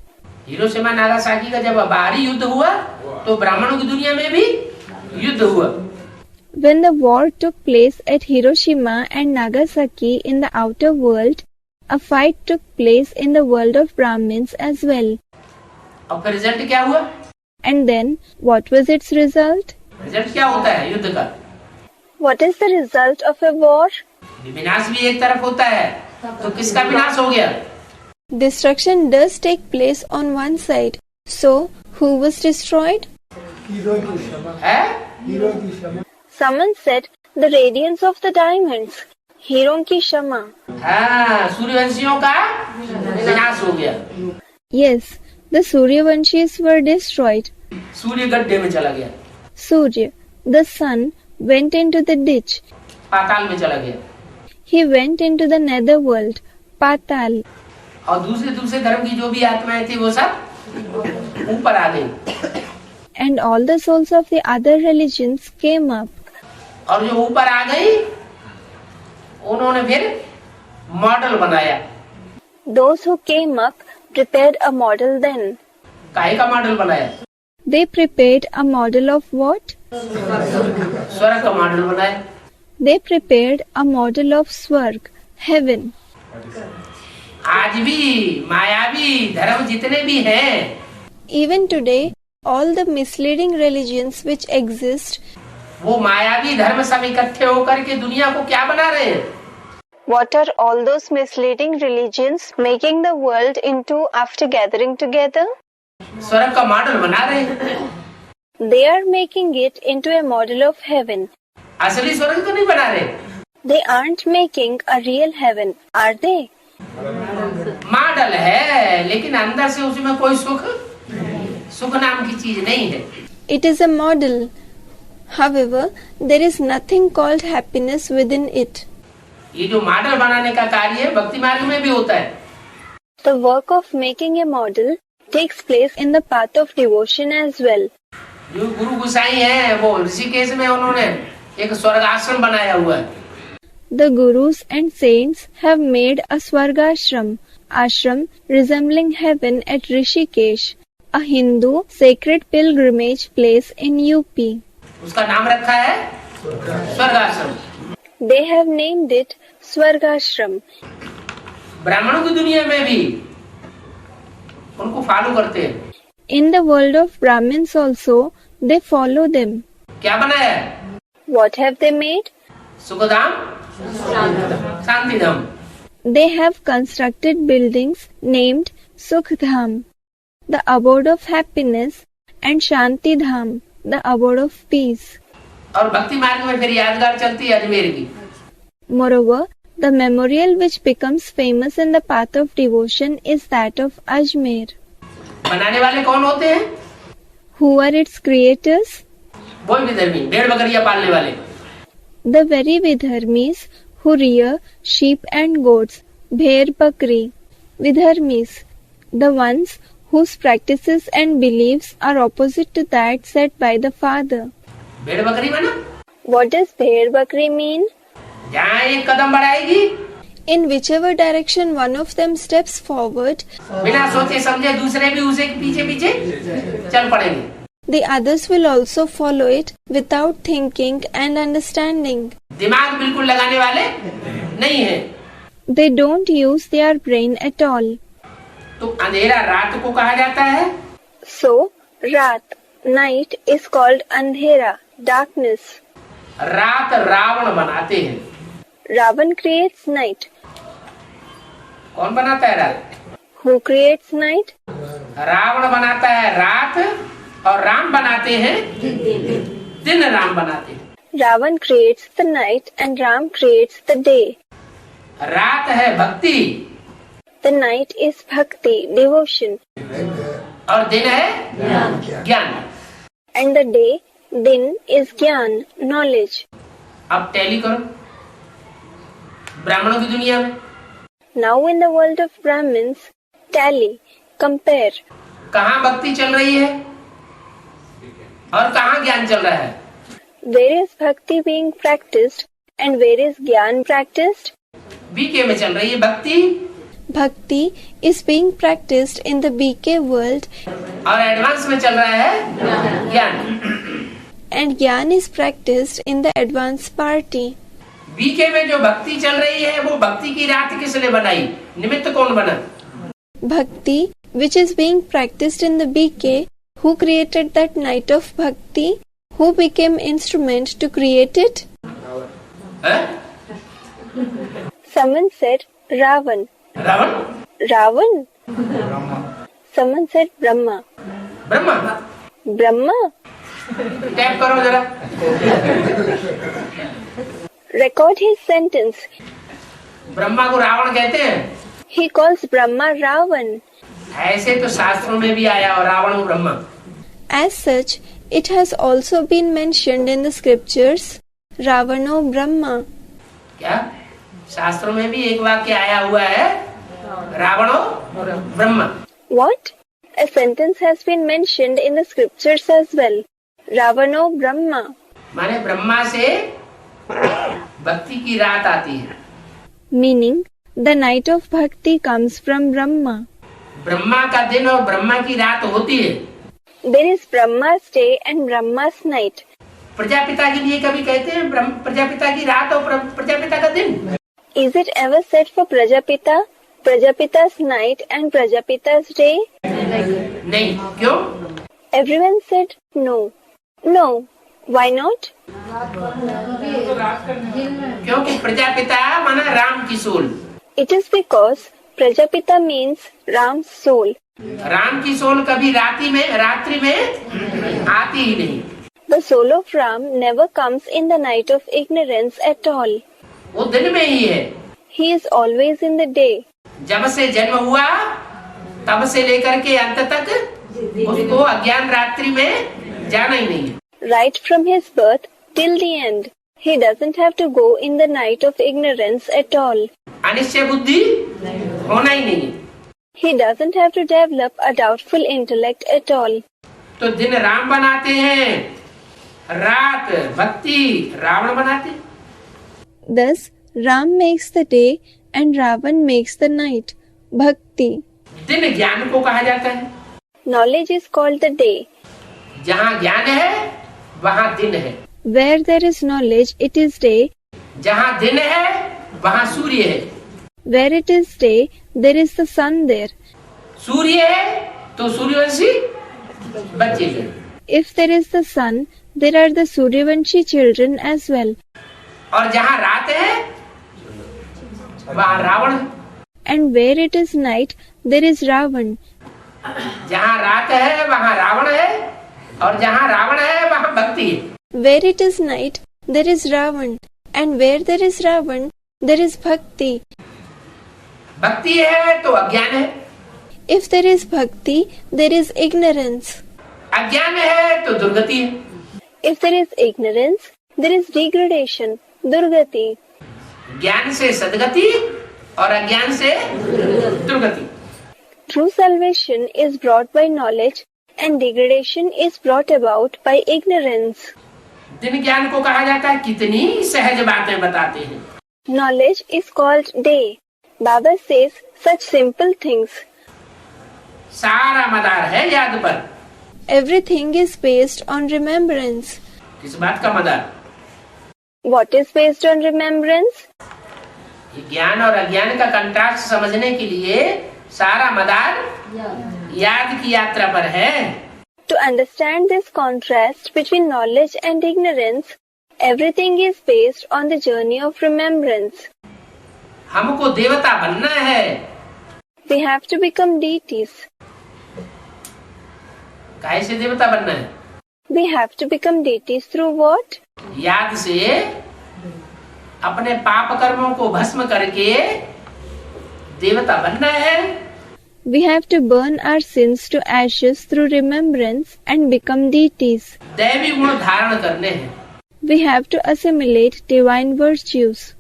Hiroshima Nagasaki का जब बाहरी युद्ध हुआ तो ब्राह्मणों की दुनिया में भी युद्ध हुआ। When the war took place at Hiroshima and Nagasaki in the outer world, a fight took place in the world of Brahmins as well. और फिर रिजल्ट क्या हुआ? And then, what was its result? Result क्या होता है युद्ध का? What is the result of a war? विनाश भी एक तरफ होता है, तो किसका विनाश हो गया? Destruction does take place on one side. So, who was destroyed? Hero की क्षमा, है? हीरो की क्षमा। Someone said, the radiance of the diamonds. Hiron ki Shama. हाँ, सूर्यवंशियों का विनाश हो गया। Yes, the Suryavanshis were destroyed. सूर्य गड्ढे में चला गया, Surya, the sun, went into the ditch. पाताल में चला गया। He went into the netherworld, Patal. और दूसरे दूसरे धर्म की जो भी आत्माएं थी वो सब ऊपर आ गई। And all the souls of the other religions came up. और जो ऊपर आ गई उन्होंने फिर मॉडल बनाया। Those who came up prepared a model then. काहे का मॉडल बनाया? They prepared a model of what? स्वर्ग का मॉडल बनाया। They prepared a model of Swarg, heaven. आज भी मायावी धर्म जितने भी हैं, Even today, all the misleading religions which exist, वो मायावी धर्म सब इकट्ठे होकर के दुनिया को क्या बना रहे हैं? What are all those misleading religions making the world into after gathering together? स्वर्ग का मॉडल बना रहे हैं। They are making it into a model of heaven. असली स्वर्ग तो नहीं बना रहे। They aren't making a real heaven, are they? Model है, लेकिन अंदर से उसमें कोई सुख नाम की चीज नहीं है। It is a model. However, there is nothing called happiness within it. ये जो मॉडल बनाने का कार्य है भक्ति मार्ग में भी होता है। The work of making a model takes place in the path of devotion as well. जो गुरु गोसाई हैं वो ऋषिकेश में उन्होंने एक स्वर्ग आश्रम बनाया हुआ है। The gurus and saints have made a Swargashram, ashram resembling heaven at Rishikesh, a Hindu sacred pilgrimage place in UP. उसका नाम रखा है स्वर्ग आश्रम। They have named it Swargashram. ब्राह्मणों की दुनिया में भी उनको फॉलो करते हैं। In the world of Brahmins also, they follow them. क्या बनाया है? What have they made? Sukhdham Shantidham. They have constructed buildings named Sukhdham, the abode of happiness, and Shantidham, the abode of peace. और भक्ति मार्ग में फिर यादगार चलती है अजमेर की। Moreover, the memorial which becomes famous in the path of devotion is that of Ajmer. बनाने वाले कौन होते हैं? Who are its creators? वो विधर्मी भेड़ बकरियां पालने वाले। The very Vidharmis who rear sheep and goats, Bher Bakri. Vidharmis, the ones whose practices and beliefs are opposite to that set by the father. भेड़ बकरी माना What does Bher Bakri mean? जहाँ एक कदम बढ़ाएगी In whichever direction one of them steps forward, बिना सोचे समझे दूसरे भी उसे पीछे पीछे चल पड़ेंगे। the others will also follow it without thinking and understanding. दिमाग बिल्कुल लगाने वाले नहीं है। They don't use their brain at all. तो अंधेरा रात को कहा जाता है। So, Rat, night is called Andhera, darkness. रात रावण बनाते हैं। Ravan creates night. कौन बनाता है रात? Who creates night? रावण बनाता है रात और राम बनाते हैं दिन। राम बनाते हैं। Ravan creates the night and Ram creates the day. रात है भक्ति The night is bhakti, devotion, और दिन है ज्ञान। and the day, din, is gyan, knowledge. अब टैली करो ब्राह्मणों की दुनिया में। Now in the world of Brahmins, tally, compare. कहाँ भक्ति चल रही है और कहाँ ज्ञान चल रहा है? Where is bhakti being practiced and where is gyan practiced? BK में चल रही है भक्ति Bhakti is being practiced in the BK world और एडवांस में चल रहा है ज्ञान। and Gyan is practiced in the advanced party. B K में जो भक्ति चल रही है वो भक्ति की रात किसने बनाई? निमित्त कौन बना? Bhakti, which is being practiced in the BK, who created that night of Bhakti? Who became instrument to create it? है? Someone said Ravan. Ravan? Ravan? Someone said Brahma. Brahma? Brahma? Tap करो जरा। Record his sentence. ब्रह्मा को रावण कहते हैं। He calls Brahma Ravan. ऐसे तो शास्त्रों में भी आया और रावण और Brahma. As such, it has also been mentioned in the scriptures, Ravano Brahma. क्या शास्त्रों में भी एक वाक्य आया हुआ है रावणो Brahma. What? A sentence has been mentioned in the scriptures as well. Ravano Brahma. माने ब्रह्मा से भक्ति की रात आती है। Meaning, the night of bhakti comes from Brahma. Brahma का दिन और ब्रह्मा की रात होती है। There is Brahma's day and Brahma's night. Prajapita के लिए कभी कहते हैं प्रजापिता की रात और प्रजापिता का दिन? Is it ever said for Prajapita, Prajapita's night and Prajapita's day? नहीं। क्यों? Everyone said no. No. Why not? क्योंकि प्रजापिता माना राम की soul. It is because Prajapita means Ram's soul. Ram की सोल कभी रात्रि में आती ही नहीं। The soul of Ram never comes in the night of ignorance at all. वो दिन में ही है। He is always in the day. जब से जन्म हुआ तब से लेकर के अंत तक उसको अज्ञान रात्रि में जाना ही नहीं है। Right from his birth till the end, he doesn't have to go in the night of ignorance at all. Anishchay बुद्धि होना ही नहीं है। He doesn't have to develop a doubtful intellect at all. तो दिन राम बनाते हैं, रात भक्ति रावण बनाते हैं। Thus, Ram makes the day and Ravan makes the night. Bhakti. दिन ज्ञान को कहा जाता है। Knowledge is called the day. जहाँ ज्ञान है वहाँ दिन है। Where there is knowledge, it is day. जहाँ दिन है वहाँ सूर्य है। Where it is day, there is the sun there. सूर्य है तो सूर्यवंशी बच्चे हैं। If there is the sun, there are the Suryavanshi children as well. और जहाँ रात है वहाँ रावण है। And where it is night, there is Ravan. जहाँ रात है वहाँ रावण है और जहाँ रावण है वहाँ भक्ति है। Where it is night, there is Ravan. And where there is Ravan, there is Bhakti. भक्ति है तो अज्ञान है। If there is Bhakti, there is ignorance. अज्ञान है तो दुर्गति है। If there is ignorance, there is degradation, durgati. ज्ञान से सदगति और अज्ञान से दुर्गति। True salvation is brought by knowledge and degradation is brought about by ignorance. दिन ज्ञान को कहा जाता है। कितनी सहज बातें बताते हैं। Knowledge is called day. Baba says such simple things. सारा मदार है याद पर। Everything is based on remembrance. किस बात का मदार? What is based on remembrance? ये ज्ञान और अज्ञान का कंट्रास्ट समझने के लिए सारा मदार याद की यात्रा पर है। To understand this contrast between knowledge and ignorance, everything is based on the journey of remembrance. हमको देवता बनना है। We have to become deities. काहे से देवता बनना है? We have to become deities through what? याद से अपने पाप कर्मों को भस्म करके देवता बनना है। We have to burn our sins to ashes through remembrance and become deities. दैवी गुण धारण करने हैं। We have to assimilate divine virtues.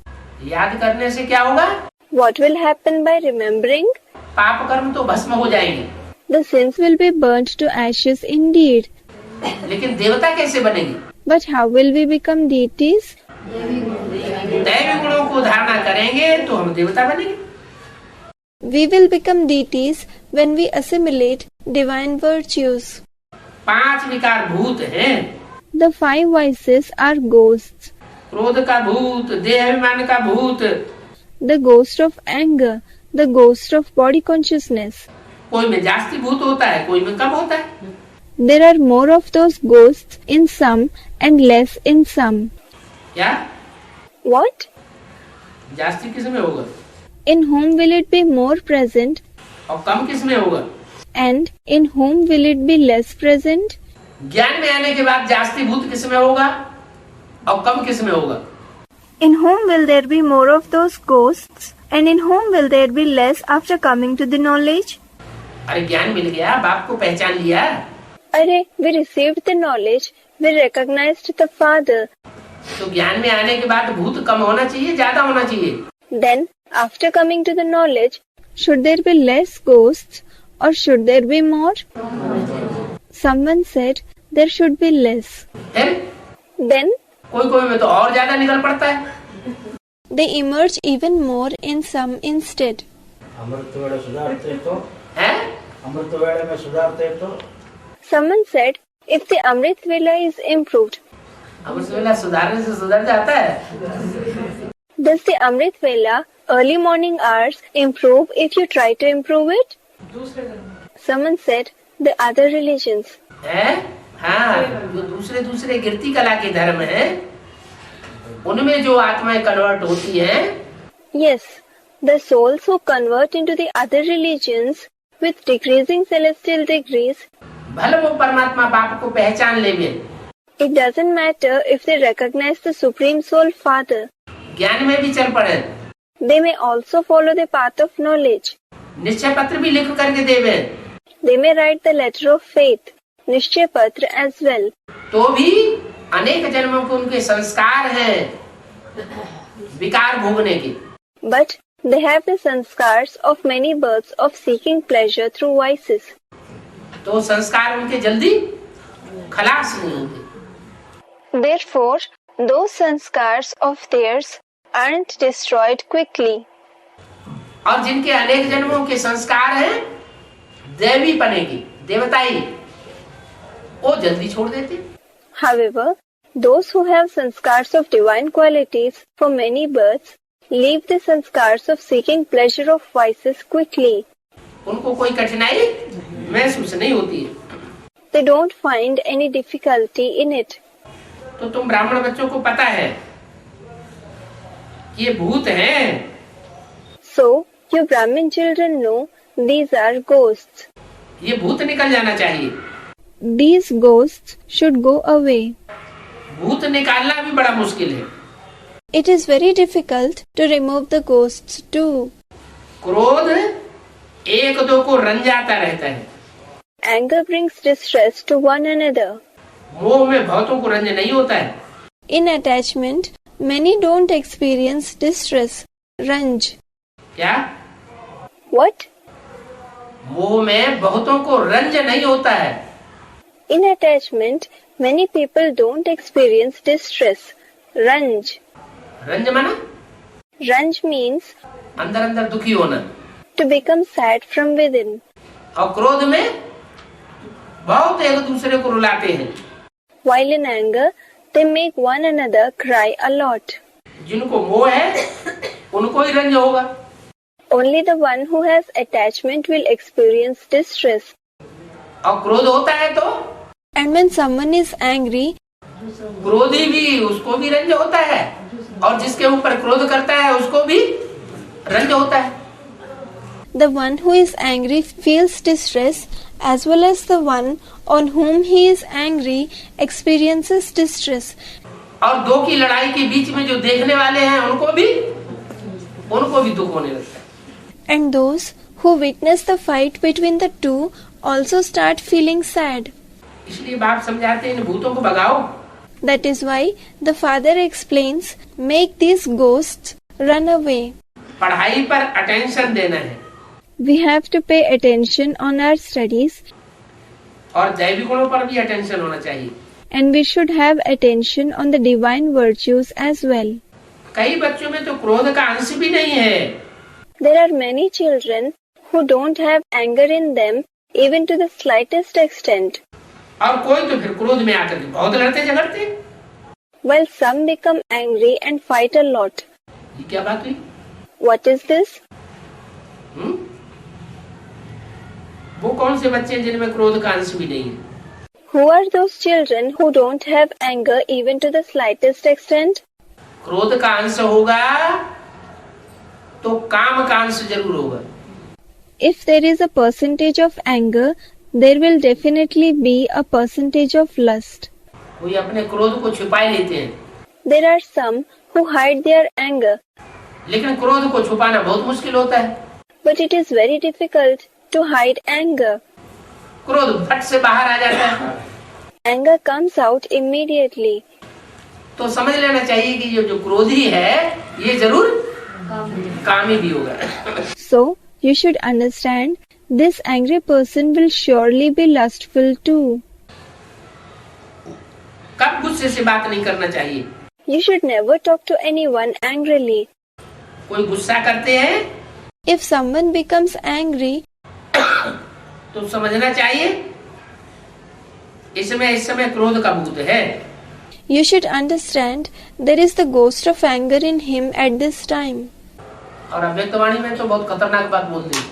याद करने से क्या होगा? What will happen by remembering? पाप कर्म तो भस्म हो जाएंगे। The sins will be burnt to ashes indeed. लेकिन देवता कैसे बनेंगे? But how will we become deities? दैवी गुणों को धारणा करेंगे तो हम देवता बनेंगे। We will become deities when we assimilate divine virtues. 5 विकार भूत हैं। The 5 vices are ghosts. क्रोध का भूत, देहाभिमान का भूत। The ghost of anger, the ghost of body consciousness. कोई में जास्ती भूत होता है, कोई में कम होता है। There are more of those ghosts in some and less in some. क्या? What? जास्ती किस में होगा? In whom will it be more present और कम किस में होगा? and in whom will it be less present? ज्ञान में आने के बाद जास्ती भूत किस में होगा और कम किस में होगा? In whom will there be more of those ghosts and in whom will there be less after coming to the knowledge? अरे ज्ञान मिल गया, बाप को पहचान लिया। Arey, we received the knowledge, we recognized the Father. तो ज्ञान में आने के बाद भूत कम होना चाहिए, ज्यादा होना चाहिए? Then, after coming to the knowledge, Should there be less ghosts or should there be more? Someone said there should be less. फिर then कोई में तो और ज्यादा निकल पड़ता है। They emerge even more in some instead. अमृत वेळे सुधारते तो हैं? अमृत वेळे में सुधारते तो someone said, if the Amrit Vela is improved, अमृत वेला सुधारने से सुधर जाता है। does the Amrit Vela, early morning hours, improve if you try to improve it? Someone said, the other religions. हैं? हाँ, जो दूसरे गिरती कला के धर्म हैं, उनमें जो आत्माएं कन्वर्ट होती हैं, Yes, the souls who convert into the other religions with decreasing celestial degrees, भले वो परमात्मा बाप को पहचान लेवे, it doesn't matter if they recognize the Supreme Soul Father. ज्ञान में भी चल पड़े, They may also follow the path of knowledge. निश्चय पत्र भी लिख करके देवे, They may write the letter of faith, Nishchay Patra, as well. तो भी अनेक जन्मों के उनके संस्कार हैं विकार भोगने के। But they have the sanskars of many births of seeking pleasure through vices. तो संस्कार उनके जल्दी खलास नहीं होते। Therefore, those sanskars of theirs aren't destroyed quickly. और जिनके अनेक जन्मों के संस्कार हैं दैवी पने की, देवताई, वो जल्दी छोड़ देते। However, those who have sanskars of divine qualities for many births leave the sanskars of seeking pleasure of vices quickly. उनको कोई कठिनाई महसूस नहीं होती है। They don't find any difficulty in it. तो तुम ब्राह्मण बच्चों को पता है कि ये भूत हैं, So, you Brahmin children know these are ghosts. ये भूत निकल जाना चाहिए। These ghosts should go away. भूत निकालना भी बड़ा मुश्किल है। It is very difficult to remove the ghosts too. क्रोध एक दो को रंजाता रहता है, Anger brings distress to one another. मोह में बहुतों को रंज नहीं होता है। In attachment, many don't experience distress, ranj. क्या? What? मोह में बहुतों को रंज नहीं होता है। In attachment, many people don't experience distress, ranj. रंज माना Ranj means अंदर अंदर दुखी होना, to become sad from within. और क्रोध में बहुत एक दूसरे को रुलाते हैं। While in anger, they make one another cry a lot. जिनको मोह है उनको ही रंज होगा। Only the one who has attachment will experience distress. और क्रोध होता है तो And when someone is angry, क्रोधी भी, उसको भी रंज होता है, और जिसके ऊपर क्रोध करता है उसको भी रंज होता है। the one who is angry feels distress, as well as the one on whom he is angry experiences distress. और दो की लड़ाई के बीच में जो देखने वाले हैं उनको भी दुख होने लगता है। And those who witness the fight between the two also start feeling sad. इसलिए बाप समझाते हैं इन भूतों को भगाओ। That is why the father explains, make these ghosts run away. पढ़ाई पर अटेंशन देना है We have to pay attention on our studies, और दैवी गुणों पर भी अटेंशन होना चाहिए। and we should have attention on the divine virtues as well. कई बच्चों में तो क्रोध का अंश भी नहीं है। There are many children who don't have anger in them even to the slightest extent, और कोई तो फिर क्रोध में आकर के बहुत लड़ते झगड़ते। while some become angry and fight a lot. ये क्या बात हुई? What is this? वो कौन से बच्चे हैं जिनमें क्रोध का अंश भी नहीं है? Who are those children who don't have anger even to the slightest extent? क्रोध का अंश होगा तो काम का अंश जरूर होगा। If there is a percentage of anger, there will definitely be a percentage of lust. कोई अपने क्रोध को छुपाए लेते हैं, There are some who hide their anger, लेकिन क्रोध को छुपाना बहुत मुश्किल होता है। but it is very difficult to hide anger. क्रोध फट से बाहर आ जाता है। Anger comes out immediately. तो समझ लेना चाहिए कि ये जो क्रोधी है ये जरूर कामी भी होगा। So, you should understand this angry person will surely be lustful too. कब गुस्से से बात नहीं करना चाहिए। You should never talk to anyone angrily. कोई गुस्सा करते हैं If someone becomes angry, तो समझना चाहिए इस समय क्रोध का भूत है। you should understand there is the ghost of anger in him at this time. और अव्यक्तवाणी में तो बहुत खतरनाक बात बोल दी।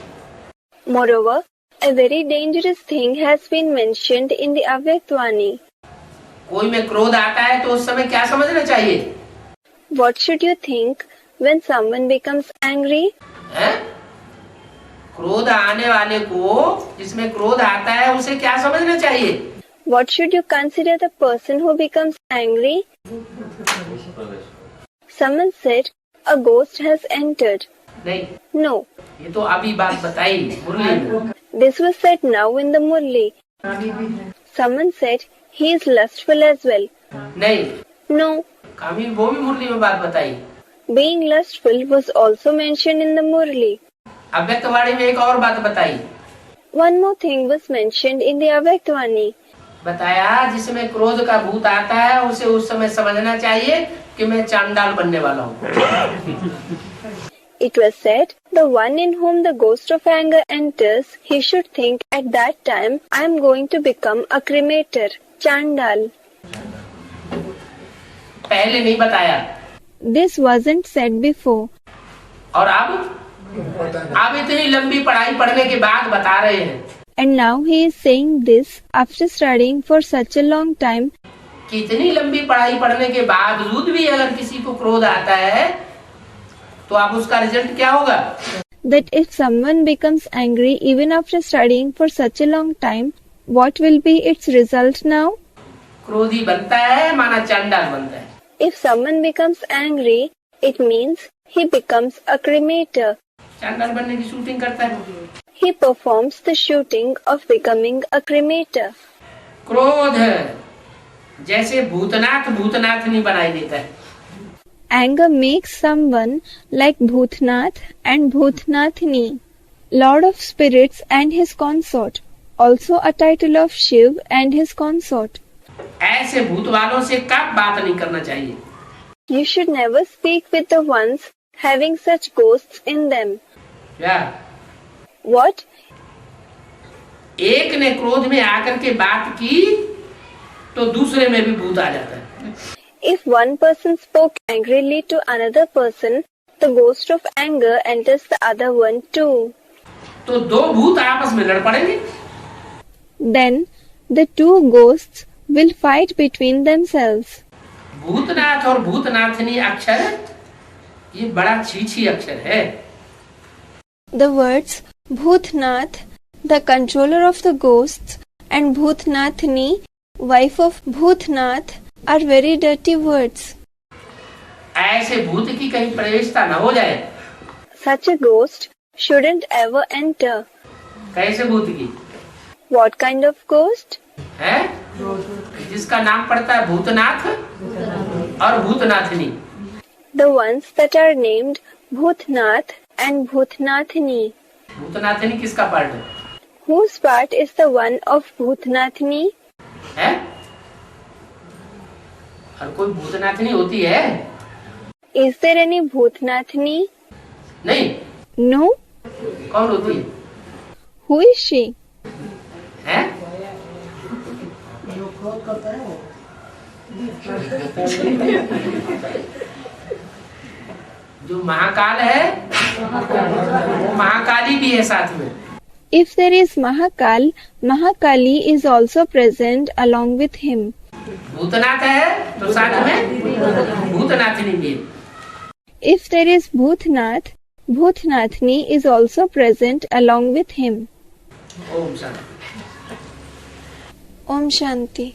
Moreover, a very dangerous thing has been mentioned in the Avyaktavani. कोई में क्रोध आता है तो उस समय क्या समझना चाहिए? What should you think when someone becomes angry? है? क्रोध आने वाले को, जिसमें क्रोध आता है, उसे क्या समझना चाहिए? What should you consider the person who becomes angry? Someone said, a ghost has entered. नहीं, No, ये तो अभी बात बताई मुरली में। this was said now in the Murli. Someone said he is lustful as well. नहीं, No, कभी वो भी मुरली में बात बताई। being lustful was also mentioned in the Murli. अव्यक्तवाणी में एक और बात बताई, One more thing was mentioned in the Avyaktavani. बताया जिसमें क्रोध का भूत आता है उसे उस समय समझना चाहिए कि मैं चांडाल बनने वाला हूँ। It was said, the one in whom the ghost of anger enters, he should think at that time, I am going to become a cremator, Chandal. पहले नहीं बताया। This wasn't said before. और अब इतनी लंबी पढ़ाई पढ़ने के बाद बता रहे हैं And now he is saying this after studying for such a long time. कि इतनी लंबी पढ़ाई पढ़ने के बावजूद भी अगर किसी को क्रोध आता है तो आप उसका रिजल्ट क्या होगा? That if someone becomes angry even after studying for such a long time, what will be its result now? क्रोधी बनता है माना चांडाल बनता है। If someone becomes angry, it means he becomes a cremator. चांडाल बनने की शूटिंग करता है। He performs the shooting of becoming a cremator. क्रोध जैसे भूतनाथ भूतनाथनी बनाई देता है। Anger makes someone like Bhutnath and Bhutnathini, Lord of Spirits and his consort, also a title of Shiv and his consort. ऐसे भूत वालों से कब बात नहीं करना चाहिए? You should never speak with the ones having such ghosts in them. क्या? What? एक ने क्रोध में आकर के बात की तो दूसरे में भी भूत आ जाता है। If one person spoke angrily to another person, the ghost of anger enters the other one too. तो दो भूत आपस में लड़ पड़ेंगे। Then the two ghosts will fight between themselves. Bhootnath और भूतनाथनी अक्षर ये बड़ा छीछी अक्षर है। The words Bhutnath, the controller of the ghosts, and Bhutnathini, wife of Bhutnath, are very dirty words. ऐसे भूत की कहीं प्रवेशता न हो जाए। Such a ghost shouldn't ever enter. कैसे भूत की? What kind of ghost? है जिसका नाम पड़ता है भूतनाथ और भूतनाथनी। The ones that are named Bhutnath and Bhutnathini. भूतनाथनी किसका पार्ट है? Whose part is the one of Bhutnathini? है? हर कोई भूतनाथनी होती है? Is there any Bhutnathini? नहीं। No. कौन होती है? Who is she? है? जो महाकाल है वो महाकाली भी है साथ में। If there is Mahakal, Mahakali is also present along with him. Bhootnath है तो साथ में भूतनाथनी भी है। If there is Bhutnath, Bhutnathni is also present along with him. Om Shanti. Om Shanti.